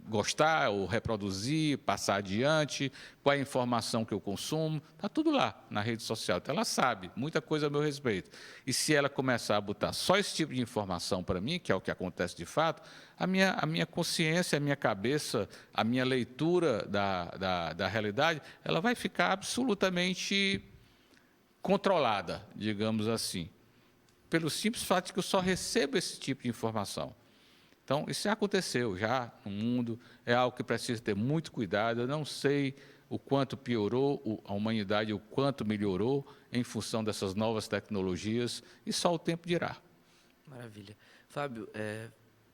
gostar ou reproduzir, passar adiante, qual é a informação que eu consumo, está tudo lá na rede social. Então, ela sabe muita coisa a meu respeito. E se ela começar a botar só esse tipo de informação para mim, que é o que acontece de fato, a minha consciência, a minha cabeça, a minha leitura da realidade, ela vai ficar absolutamente controlada, digamos assim, pelo simples fato de que eu só recebo esse tipo de informação. Então, isso já aconteceu já no mundo, é algo que precisa ter muito cuidado. Eu não sei o quanto piorou a humanidade, o quanto melhorou em função dessas novas tecnologias, e só o tempo dirá. Maravilha. Fábio,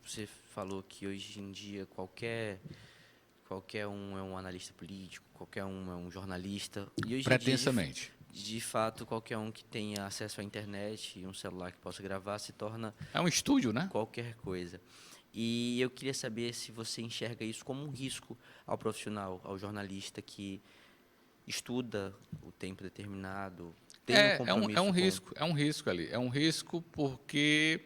você falou que hoje em dia qualquer um é um analista político, qualquer um é um jornalista. E hoje Pretensamente. De fato, qualquer um que tenha acesso à internet e um celular que possa gravar se torna... É um estúdio, né? Qualquer coisa. E eu queria saber se você enxerga isso como um risco ao profissional, ao jornalista que estuda o tempo determinado, tem um compromisso. É um risco ali. É um risco porque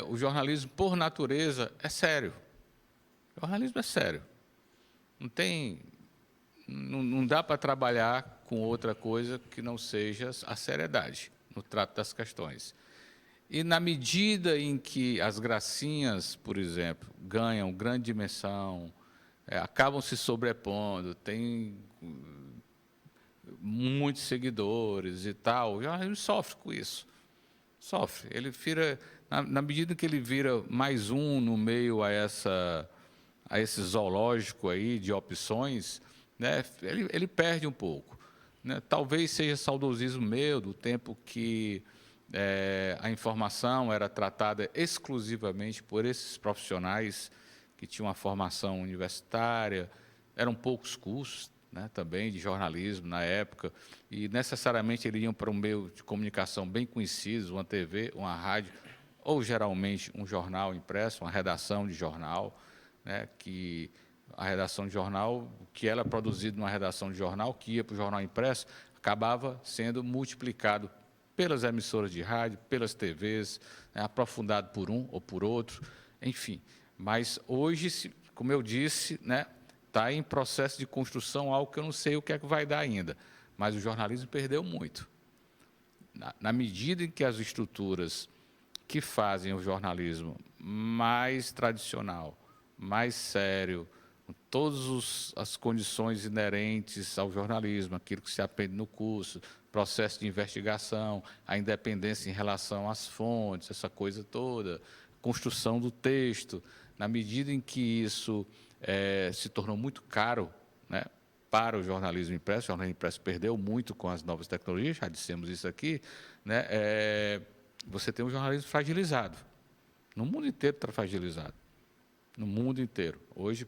o jornalismo, por natureza, é sério. Jornalismo é sério. Não dá para trabalhar com outra coisa que não seja a seriedade no trato das questões. E na medida em que as gracinhas, por exemplo, ganham grande dimensão, acabam se sobrepondo, tem muitos seguidores e tal, o jornalismo sofre com isso. Sofre. Ele vira, na medida que ele vira mais um no meio a esse zoológico aí de opções, né, ele perde um pouco. Né? Talvez seja saudosismo meu do tempo que a informação era tratada exclusivamente por esses profissionais que tinham uma formação universitária, eram poucos cursos, né, também de jornalismo na época, e necessariamente eles iam para um meio de comunicação bem conhecido, uma TV, uma rádio, ou geralmente um jornal impresso, uma redação de jornal, né, que a redação de jornal, que era produzido numa redação de jornal, que ia para o jornal impresso, acabava sendo multiplicado pelas emissoras de rádio, pelas TVs, né, aprofundado por um ou por outro, enfim. Mas hoje, como eu disse, né, está em processo de construção algo que eu não sei o que é que vai dar ainda, mas o jornalismo perdeu muito. Na medida em que as estruturas que fazem o jornalismo mais tradicional, mais sério, com todas as condições inerentes ao jornalismo, aquilo que se aprende no curso, processo de investigação, a independência em relação às fontes, essa coisa toda, construção do texto, na medida em que isso se tornou muito caro, né, para o jornalismo impresso. O jornalismo impresso perdeu muito com as novas tecnologias, já dissemos isso aqui, né, você tem um jornalismo fragilizado. No mundo inteiro está fragilizado. No mundo inteiro. Hoje,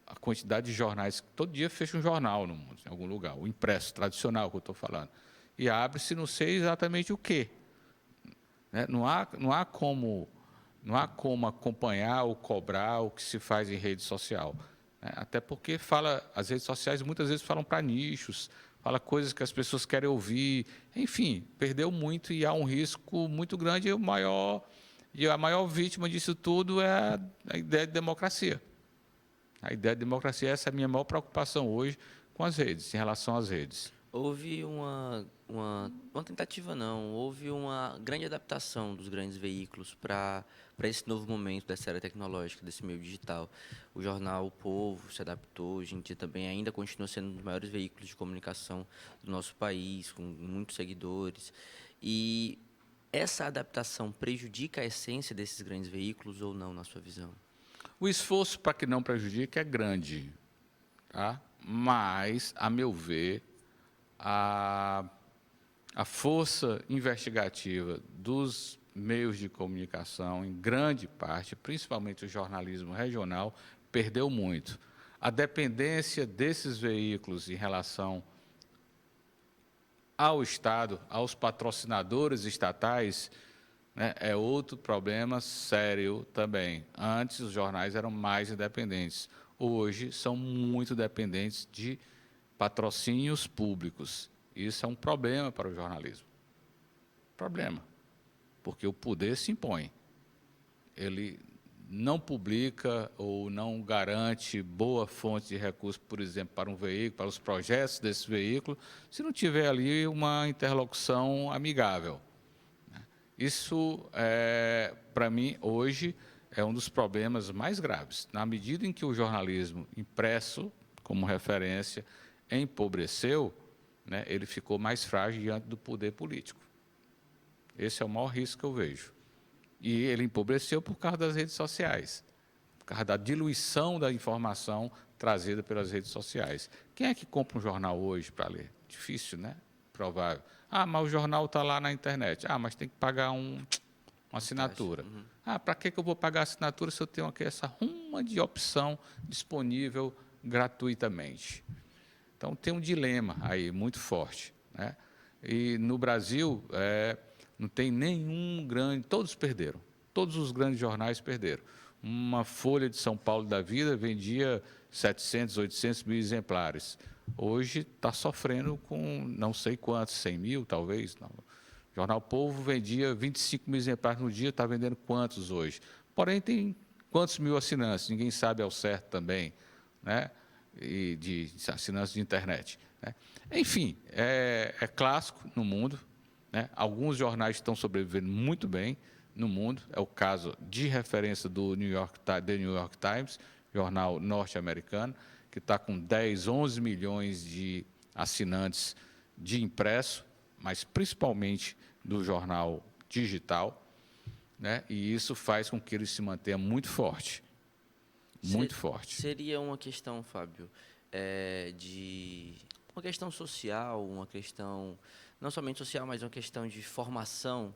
a quantidade de jornais, todo dia fecha um jornal no mundo, em algum lugar, o impresso tradicional que eu estou falando, e abre-se não sei exatamente o quê. Né? Não há como acompanhar ou cobrar o que se faz em rede social. Né? Até porque as redes sociais muitas vezes falam para nichos, fala coisas que as pessoas querem ouvir, enfim, perdeu muito e há um risco muito grande e a maior vítima disso tudo é a ideia de democracia. A ideia de democracia, essa é a minha maior preocupação hoje com as redes, em relação às redes. Houve uma tentativa, não, houve uma grande adaptação dos grandes veículos para esse novo momento dessa era tecnológica, desse meio digital. O jornal O Povo se adaptou, hoje em dia também ainda continua sendo um dos maiores veículos de comunicação do nosso país, com muitos seguidores. E essa adaptação prejudica a essência desses grandes veículos ou não, na sua visão? O esforço para que não prejudique é grande, tá? Mas, a meu ver, a força investigativa dos meios de comunicação, em grande parte, principalmente o jornalismo regional, perdeu muito. A dependência desses veículos em relação ao Estado, aos patrocinadores estatais, né, é outro problema sério também. Antes, os jornais eram mais independentes. Hoje, são muito dependentes de patrocínios públicos. Isso é um problema para o jornalismo. Problema. Porque o poder se impõe. Ele não publica ou não garante boa fonte de recursos, por exemplo, para um veículo, para os projetos desse veículo, se não tiver ali uma interlocução amigável. Isso, para mim, hoje, é um dos problemas mais graves. Na medida em que o jornalismo impresso, como referência, empobreceu, né, ele ficou mais frágil diante do poder político. Esse é o maior risco que eu vejo. E ele empobreceu por causa das redes sociais, por causa da diluição da informação trazida pelas redes sociais. Quem é que compra um jornal hoje para ler? Difícil, né? Provável. Ah, mas o jornal está lá na internet. Ah, mas tem que pagar uma assinatura. Uhum. Ah, para que eu vou pagar a assinatura se eu tenho aqui essa ruma de opção disponível gratuitamente? Então, tem um dilema aí muito forte. Né? E no Brasil, não tem nenhum grande... Todos perderam. Todos os grandes jornais perderam. Uma Folha de São Paulo da vida vendia 700, 800 mil exemplares. Hoje está sofrendo com não sei quantos, 100 mil, talvez. Não. O Jornal Povo vendia 25 mil exemplares no dia, está vendendo quantos hoje? Porém, tem Quantos mil assinantes? Ninguém sabe ao certo também, né? E de assinantes de internet, né? Enfim, é clássico no mundo, né? Alguns jornais estão sobrevivendo muito bem no mundo. É o caso de referência do The New York Times, jornal norte-americano, que está com 10, 11 milhões de assinantes de impresso, mas principalmente do jornal digital, né? E isso faz com que ele se mantenha muito forte, muito forte. Seria uma questão, Fábio, de uma questão social, uma questão não somente social, mas uma questão de formação.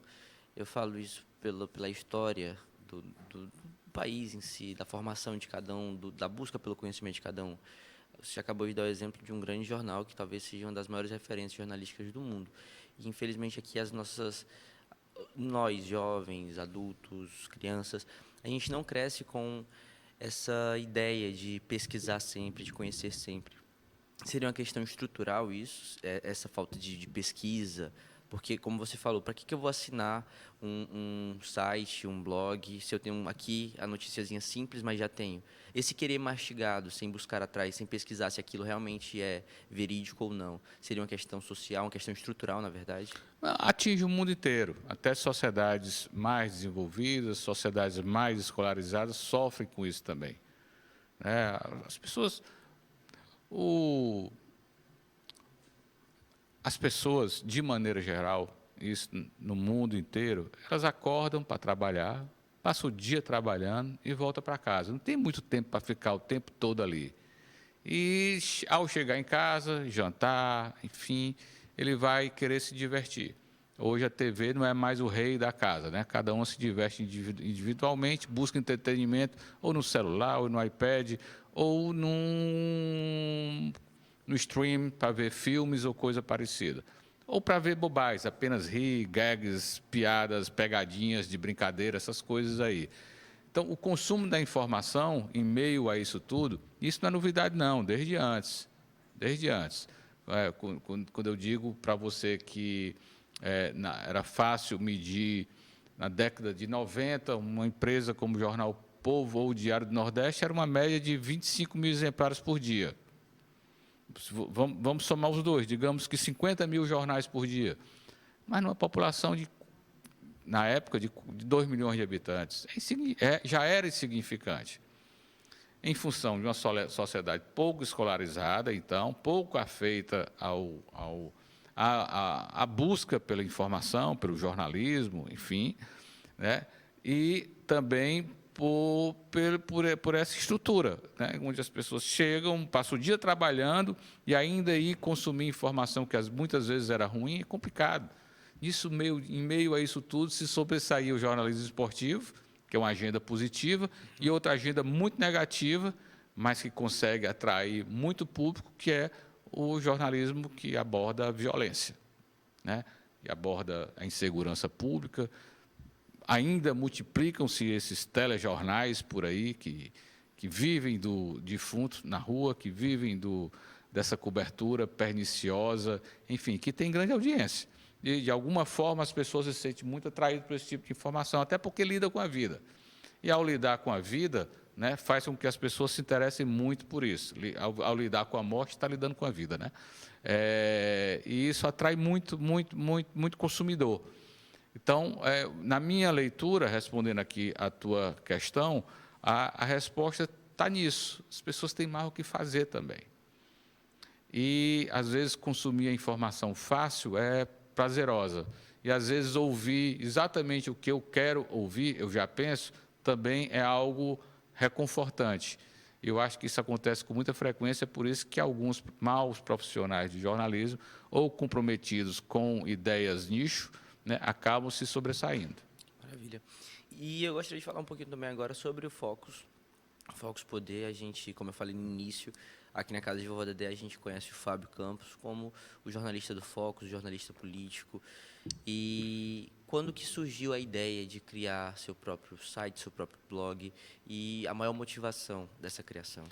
Eu falo isso pela história do país em si, da formação de cada um, da busca pelo conhecimento de cada um. Você acabou de dar o exemplo de um grande jornal que talvez seja uma das maiores referências jornalísticas do mundo. E, infelizmente, aqui nós, jovens, adultos, crianças, a gente não cresce com essa ideia de pesquisar sempre, de conhecer sempre. Seria uma questão estrutural isso, essa falta de pesquisa? Porque, como você falou, para que eu vou assinar um site, um blog, se eu tenho aqui a noticiazinha simples, mas já tenho? Esse querer mastigado, sem buscar atrás, sem pesquisar se aquilo realmente é verídico ou não, seria uma questão social, uma questão estrutural, na verdade? Atinge o mundo inteiro. Até sociedades mais desenvolvidas, sociedades mais escolarizadas sofrem com isso também, né? As pessoas... As pessoas, de maneira geral, isso no mundo inteiro, elas acordam para trabalhar, passam o dia trabalhando e voltam para casa. Não tem muito tempo para ficar o tempo todo ali. E, ao chegar em casa, jantar, enfim, ele vai querer se divertir. Hoje a TV não é mais o rei da casa, né? Cada um se diverte individualmente, busca entretenimento ou no celular, ou no iPad, ou no stream para ver filmes ou coisa parecida. Ou para ver bobagens, apenas rir, gags, piadas, pegadinhas de brincadeira, essas coisas aí. Então, o consumo da informação, em meio a isso tudo, isso não é novidade não, desde antes. Desde antes. Quando eu digo para você que era fácil medir, na década de 90, uma empresa como o Jornal Povo ou o Diário do Nordeste era uma média de 25 mil exemplares por dia. Vamos somar os dois, digamos que 50 mil jornais por dia. Mas numa população, na época, de 2 milhões de habitantes, já era insignificante. Em função de uma sociedade pouco escolarizada, então, pouco afeita à busca pela informação, pelo jornalismo, enfim, né? E também por essa estrutura, né? Onde as pessoas chegam, passam o dia trabalhando e ainda aí consumir informação que muitas vezes era ruim, é complicado. Em meio a isso tudo, se sobressaía o jornalismo esportivo, que é uma agenda positiva, e outra agenda muito negativa, mas que consegue atrair muito público, que é o jornalismo que aborda a violência, né? Que aborda a insegurança pública. Ainda multiplicam-se esses telejornais por aí que vivem do defunto na rua, que vivem dessa cobertura perniciosa, enfim, que tem grande audiência. E, de alguma forma, as pessoas se sentem muito atraídas por esse tipo de informação, até porque lidam com a vida. E, ao lidar com a vida, né, faz com que as pessoas se interessem muito por isso. Ao lidar com a morte, está lidando com a vida, né? E isso atrai muito, muito, muito, muito consumidor. Então, na minha leitura, respondendo aqui a tua questão, a resposta está nisso. As pessoas têm mais o que fazer também. E, às vezes, consumir a informação fácil é prazerosa. E, às vezes, ouvir exatamente o que eu quero ouvir, eu já penso, também é algo reconfortante. Eu acho que isso acontece com muita frequência, por isso que alguns maus profissionais de jornalismo, ou comprometidos com ideias nicho, né, acabam se sobressaindo. Maravilha. E eu gostaria de falar um pouquinho também agora sobre o Focus. Focus Poder, a gente, como eu falei no início, aqui na Casa de Vovó Dedé, a gente conhece o Fábio Campos como o jornalista do Focus, jornalista político. E quando que surgiu a ideia de criar seu próprio site, seu próprio blog, e a maior motivação dessa criação?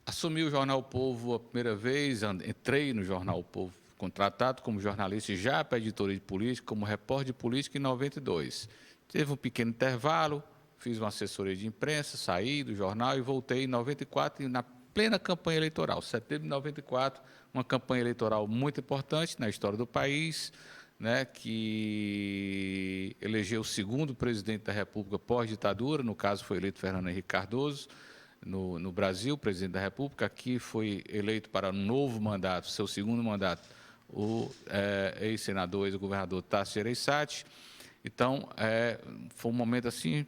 Assumi o Jornal Povo a primeira vez, entrei no Jornal Povo, contratado como jornalista já para a editoria de política, como repórter de política em 92. Teve um pequeno intervalo, fiz uma assessoria de imprensa, saí do jornal e voltei em 94, e na plena campanha eleitoral, setembro de 94, uma campanha eleitoral muito importante na história do país, né, que elegeu o segundo presidente da República pós-ditadura, no caso foi eleito Fernando Henrique Cardoso, no Brasil, presidente da República. Aqui foi eleito para um novo mandato, seu segundo mandato, o ex-senador, ex-governador Tasso Gereissati. Então, foi um momento assim.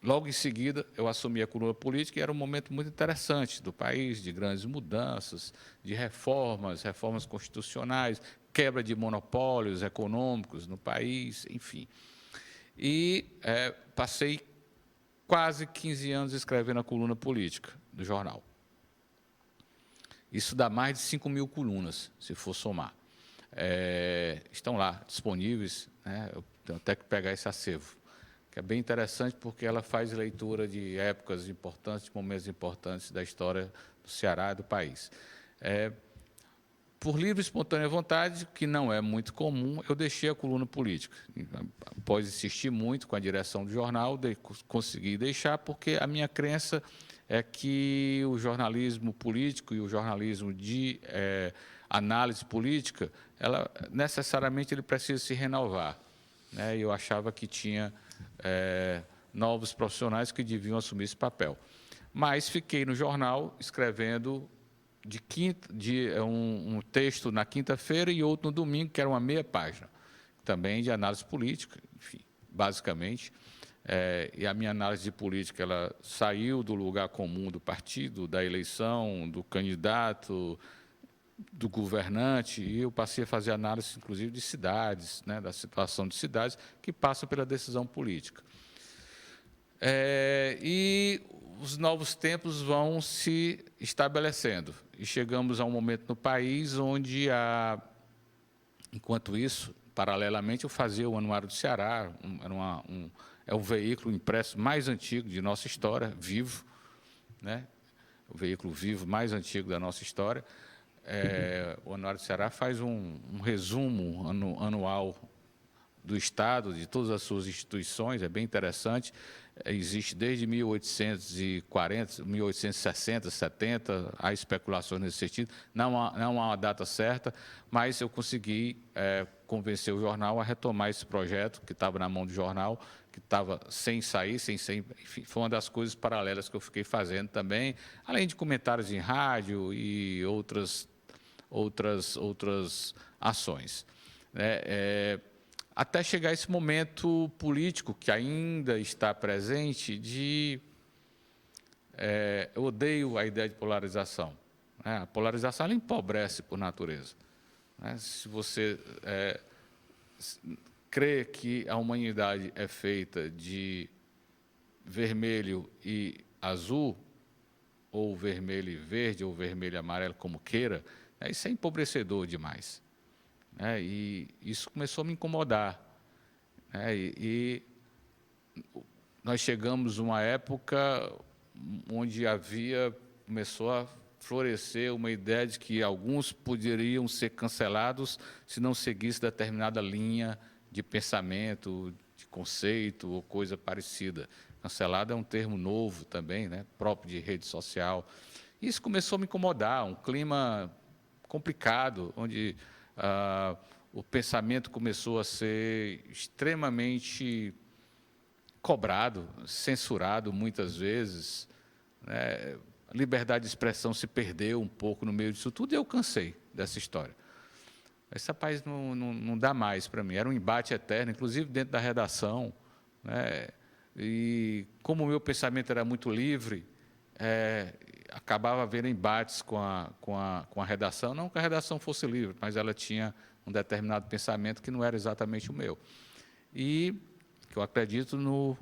Logo em seguida, eu assumi a coluna política e era um momento muito interessante do país, de grandes mudanças, de reformas constitucionais, quebra de monopólios econômicos no país, enfim. E passei quase 15 anos escrevendo a coluna política do jornal. Isso dá mais de 5.000 colunas, se for somar. Estão lá, disponíveis, né? Eu tenho até que pegar esse acervo, que é bem interessante porque ela faz leitura de épocas importantes, de momentos importantes da história do Ceará e do país. Por livre e espontânea vontade, que não é muito comum, eu deixei a coluna política. Após insistir muito com a direção do jornal, consegui deixar, porque a minha crença é que o jornalismo político e o jornalismo de análise política, necessariamente ele precisa se renovar, né? Eu achava que tinha novos profissionais que deviam assumir esse papel. Mas fiquei no jornal escrevendo um texto na quinta-feira e outro no domingo, que era uma meia página, também de análise política, enfim, basicamente. E a minha análise de política ela saiu do lugar comum do partido, da eleição, do candidato, do governante, e eu passei a fazer análise, inclusive, de cidades, né, da situação de cidades que passam pela decisão política. E os novos tempos vão se estabelecendo. E chegamos a um momento no país onde, enquanto isso, paralelamente, eu fazia o Anuário do Ceará, é o veículo impresso mais antigo de nossa história, vivo, né? O veículo vivo mais antigo da nossa história. O Anuário do Ceará faz um resumo anual do Estado, de todas as suas instituições, é bem interessante. Existe desde 1840, 1860, 70, há especulações nesse sentido. Não há uma data certa, mas eu consegui convencer o jornal a retomar esse projeto que estava na mão do jornal, que estava sem sair, enfim, foi uma das coisas paralelas que eu fiquei fazendo também, além de comentários em rádio e outras ações, né? Até chegar esse momento político que ainda está presente eu odeio a ideia de polarização, né? A polarização ela empobrece por natureza, né? Se você crê que a humanidade é feita de vermelho e azul, ou vermelho e verde, ou vermelho e amarelo, como queira, isso é empobrecedor demais. E isso começou a me incomodar. E nós chegamos a uma época onde começou a florescer uma ideia de que alguns poderiam ser cancelados se não seguisse determinada linha de pensamento, de conceito ou coisa parecida. Cancelado é um termo novo também, né, próprio de rede social. Isso começou a me incomodar, um clima complicado, onde o pensamento começou a ser extremamente cobrado, censurado muitas vezes, né? A liberdade de expressão se perdeu um pouco no meio disso tudo e eu cansei dessa história. Esse rapaz não dá mais para mim, era um embate eterno, inclusive dentro da redação, né? E como o meu pensamento era muito livre, acabava havendo embates com a redação, não que a redação fosse livre, mas ela tinha um determinado pensamento que não era exatamente o meu. E que eu acredito no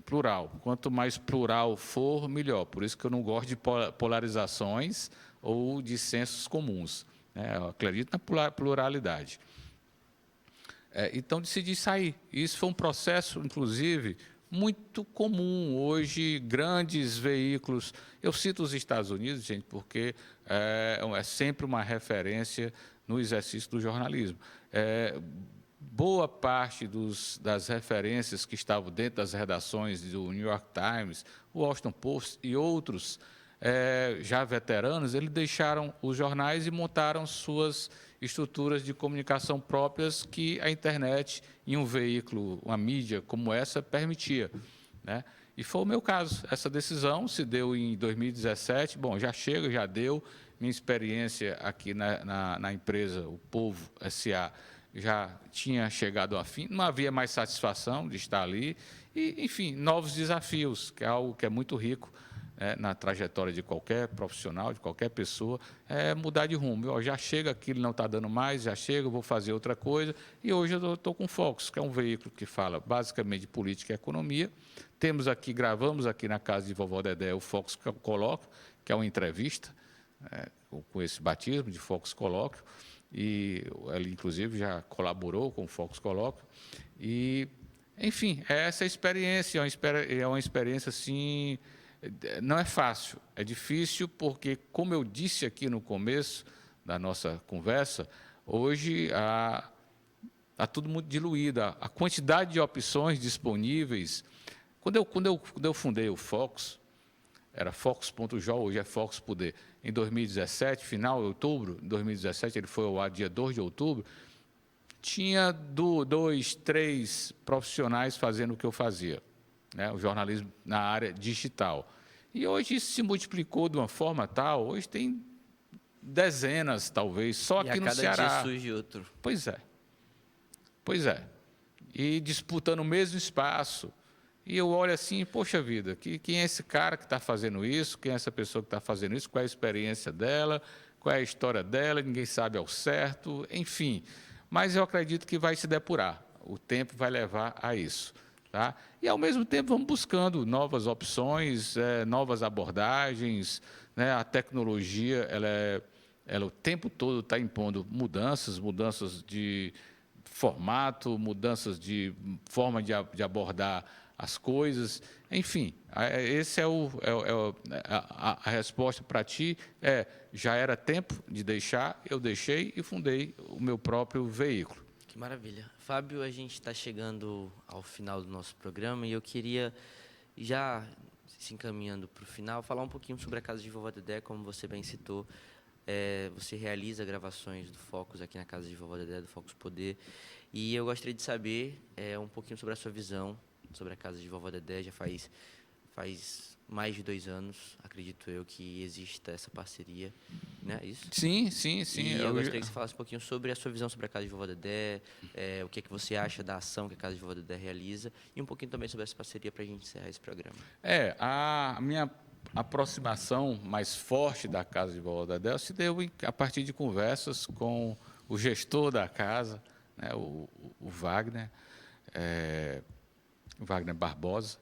plural. Quanto mais plural for, melhor. Por isso que eu não gosto de polarizações ou de sensos comuns, né? Eu acredito na pluralidade. Então, decidi sair. Isso foi um processo, inclusive, muito comum. Hoje, grandes veículos... Eu cito os Estados Unidos, gente, porque é sempre uma referência no exercício do jornalismo. boa parte das referências que estavam dentro das redações do New York Times, o Washington Post e outros já veteranos, eles deixaram os jornais e montaram suas estruturas de comunicação próprias que a internet, em um veículo, uma mídia como essa, permitia, né? E foi o meu caso. Essa decisão se deu em 2017. Bom, já chega, já deu. Minha experiência aqui na empresa, o Povo S.A., já tinha chegado ao fim. Não havia mais satisfação de estar ali. E, enfim, novos desafios, que é algo que é muito rico na trajetória de qualquer profissional, de qualquer pessoa, mudar de rumo. Já chega, aquilo não está dando mais, já chega, eu vou fazer outra coisa. E hoje eu estou com o Focus, que é um veículo que fala basicamente de política e economia. Gravamos aqui na casa de Vovó Dedé o Focus Colóquio, que é uma entrevista, com esse batismo de Focus Colóquio, e ele, inclusive, já colaborou com o Focus Colóquio. E, enfim, essa experiência é uma experiência, assim, não é fácil, é difícil, porque, como eu disse aqui no começo da nossa conversa, hoje está tudo muito diluído, a quantidade de opções disponíveis. Quando eu fundei o Focus, era Focus.jo, hoje é Focus Poder. Em 2017, final de outubro, em 2017, ele foi ao ar dia 2 de outubro, tinha 2, 3 profissionais fazendo o que eu fazia, né? O jornalismo na área digital. E hoje isso se multiplicou de uma forma tal, hoje tem dezenas, talvez, só aqui no Ceará. E a cada dia surge outro. Pois é. E disputando o mesmo espaço. E eu olho assim, poxa vida, quem é esse cara que está fazendo isso? Quem é essa pessoa que está fazendo isso? Qual é a experiência dela? Qual é a história dela? Ninguém sabe ao certo, enfim. Mas eu acredito que vai se depurar. O tempo vai levar a isso. Tá? E, ao mesmo tempo, vamos buscando novas opções, novas abordagens, né? A tecnologia, ela o tempo todo está impondo mudanças de formato, mudanças de forma de abordar as coisas, enfim, esse a resposta para ti já era tempo de deixar, eu deixei e fundei o meu próprio veículo. Que maravilha. Fábio, a gente está chegando ao final do nosso programa e eu queria, já se encaminhando para o final, falar um pouquinho sobre a Casa de Vovó Dedé, como você bem citou. Você realiza gravações do Focus aqui na Casa de Vovó Dedé, do Focus Poder, e eu gostaria de saber um pouquinho sobre a sua visão sobre a Casa de Vovó Dedé. Já faz mais de 2 anos, acredito eu, que exista essa parceria, né? Isso? Sim. E eu gostaria que você falasse um pouquinho sobre a sua visão sobre a Casa de Vovó Dedé, o que é que você acha da ação que a Casa de Vovó Dedé realiza, e um pouquinho também sobre essa parceria para a gente encerrar esse programa. A minha aproximação mais forte da Casa de Vovó Dedé se deu a partir de conversas com o gestor da casa, né, o Wagner Barbosa,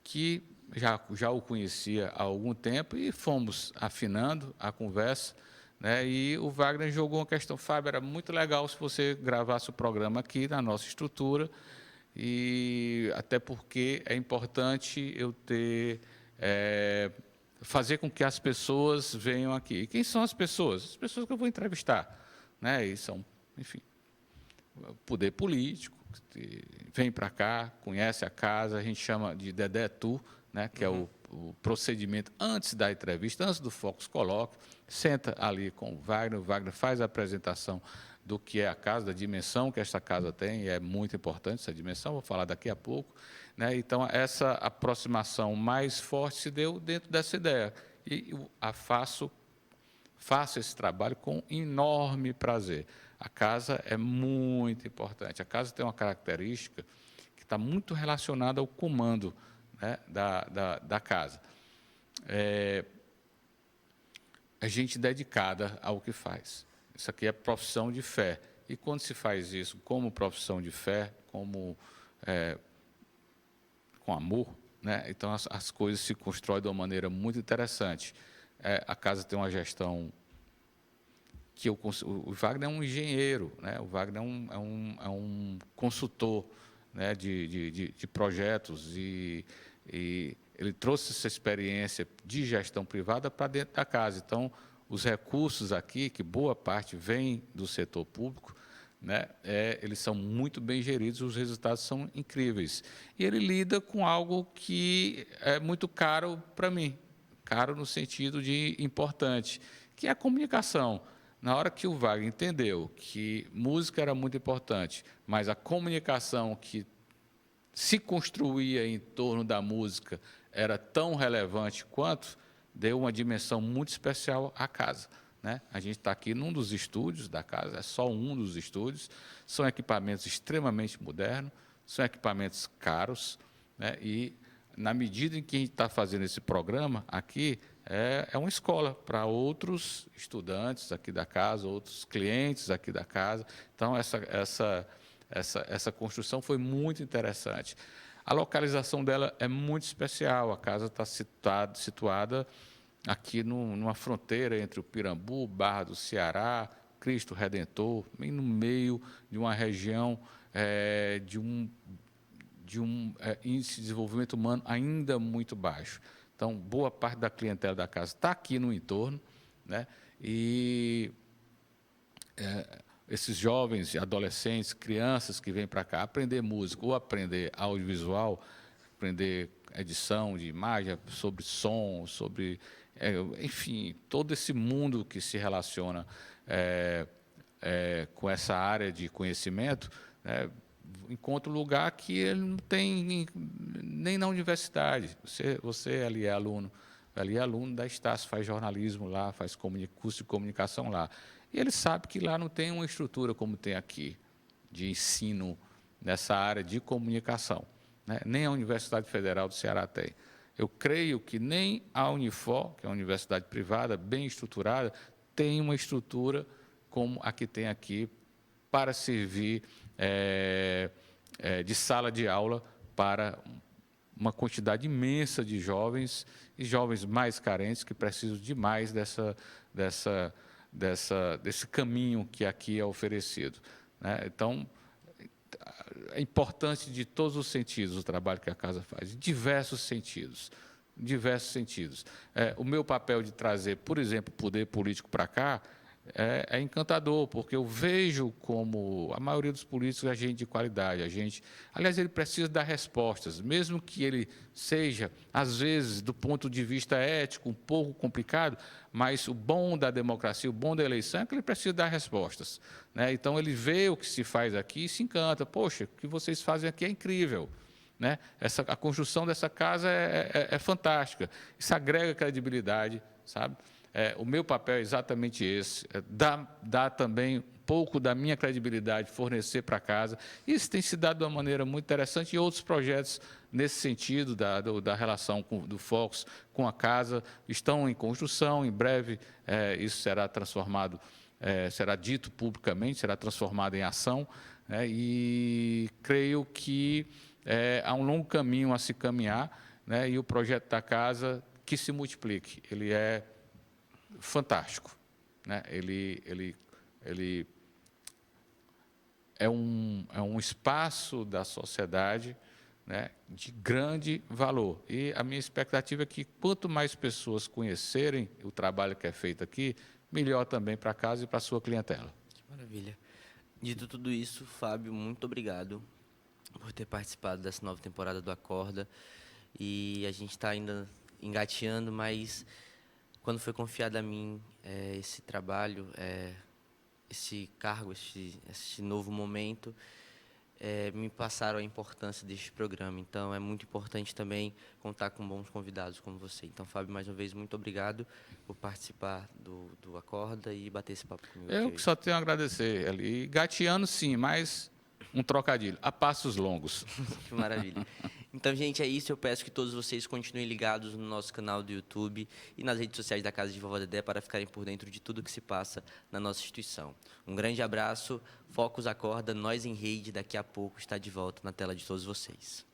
que já o conhecia há algum tempo, e fomos afinando a conversa, né? E o Wagner jogou uma questão: Fábio, era muito legal se você gravasse o programa aqui na nossa estrutura, e até porque é importante eu fazer com que as pessoas venham aqui. E quem são as pessoas? As pessoas que eu vou entrevistar, né? E são, enfim, poder político, vem para cá, conhece a casa, a gente chama de Dedé Tour, né, que é o procedimento antes da entrevista, antes do Focus Colóquio, senta ali com o Wagner faz a apresentação do que é a casa, da dimensão que esta casa tem, e é muito importante essa dimensão, vou falar daqui a pouco, né? Então, essa aproximação mais forte se deu dentro dessa ideia, e faço esse trabalho com enorme prazer. A casa é muito importante. A casa tem uma característica que está muito relacionada ao comando, né, da casa. A gente dedicada ao que faz. Isso aqui é profissão de fé. E quando se faz isso como profissão de fé, com amor, né, então as coisas se constroem de uma maneira muito interessante. A casa tem uma gestão que o Wagner é um engenheiro, né? O Wagner é um consultor, né, de projetos, e ele trouxe essa experiência de gestão privada para dentro da casa. Então, os recursos aqui, que boa parte vem do setor público, né? Eles são muito bem geridos, os resultados são incríveis. E ele lida com algo que é muito caro para mim, caro no sentido de importante, que é a comunicação. Na hora que o Wagner entendeu que música era muito importante, mas a comunicação que se construía em torno da música era tão relevante quanto, deu uma dimensão muito especial à casa, né? A gente está aqui num dos estúdios da casa, é só um dos estúdios, são equipamentos extremamente modernos, são equipamentos caros, né? E, na medida em que a gente está fazendo esse programa aqui, é uma escola para outros estudantes aqui da casa, outros clientes aqui da casa. Então, essa construção foi muito interessante. A localização dela é muito especial. A casa está situada aqui numa fronteira entre o Pirambu, Barra do Ceará, Cristo Redentor, bem no meio de uma região de um índice de desenvolvimento humano ainda muito baixo. Então, boa parte da clientela da casa está aqui no entorno, né? E esses jovens, adolescentes, crianças que vêm para cá aprender música ou aprender audiovisual, aprender edição de imagem, sobre som, sobre, enfim, todo esse mundo que se relaciona com essa área de conhecimento, encontra um lugar que ele não tem nem na universidade. Você ali é aluno da Estácio, faz jornalismo lá, faz curso de comunicação lá. E ele sabe que lá não tem uma estrutura como tem aqui, de ensino nessa área de comunicação, né? Nem a Universidade Federal do Ceará tem. Eu creio que nem a Unifor, que é uma universidade privada, bem estruturada, tem uma estrutura como a que tem aqui para servir de sala de aula para uma quantidade imensa de jovens e jovens mais carentes que precisam demais desse caminho que aqui é oferecido, né? Então, é importante de todos os sentidos o trabalho que a casa faz, em diversos sentidos. O meu papel de trazer, por exemplo, o poder político para cá é encantador, porque eu vejo como a maioria dos políticos é gente de qualidade. Aliás, ele precisa dar respostas, mesmo que ele seja, às vezes, do ponto de vista ético, um pouco complicado, mas o bom da democracia, o bom da eleição é que ele precisa dar respostas, né? Então, ele vê o que se faz aqui e se encanta. Poxa, o que vocês fazem aqui é incrível, né? A construção dessa casa é fantástica. Isso agrega credibilidade, sabe? O meu papel é exatamente esse, dar também um pouco da minha credibilidade, fornecer para casa. Isso tem se dado de uma maneira muito interessante e outros projetos nesse sentido, da relação do Fox com a casa, estão em construção. Em breve, isso será transformado, será dito publicamente, será transformado em ação, né? E creio que há um longo caminho a se caminhar, né? E o projeto da casa que se multiplique. Ele é fantástico, né? Ele é um espaço da sociedade, né, de grande valor. E a minha expectativa é que quanto mais pessoas conhecerem o trabalho que é feito aqui, melhor também para casa e para a sua clientela. Que maravilha. Dito tudo isso, Fábio, muito obrigado por ter participado dessa nova temporada do Acorda. E a gente está ainda engateando, mas quando foi confiado a mim esse trabalho, esse cargo, esse novo momento, me passaram a importância deste programa. Então, é muito importante também contar com bons convidados como você. Então, Fábio, mais uma vez, muito obrigado por participar do Acorda e bater esse papo comigo. Eu que só tenho a agradecer, ali. Gateando, sim, mas um trocadilho, a passos longos. Que maravilha. Então, gente, é isso. Eu peço que todos vocês continuem ligados no nosso canal do YouTube e nas redes sociais da Casa de Vovó Dedé para ficarem por dentro de tudo que se passa na nossa instituição. Um grande abraço. Focus Acorda, Nós em Rede, daqui a pouco está de volta na tela de todos vocês.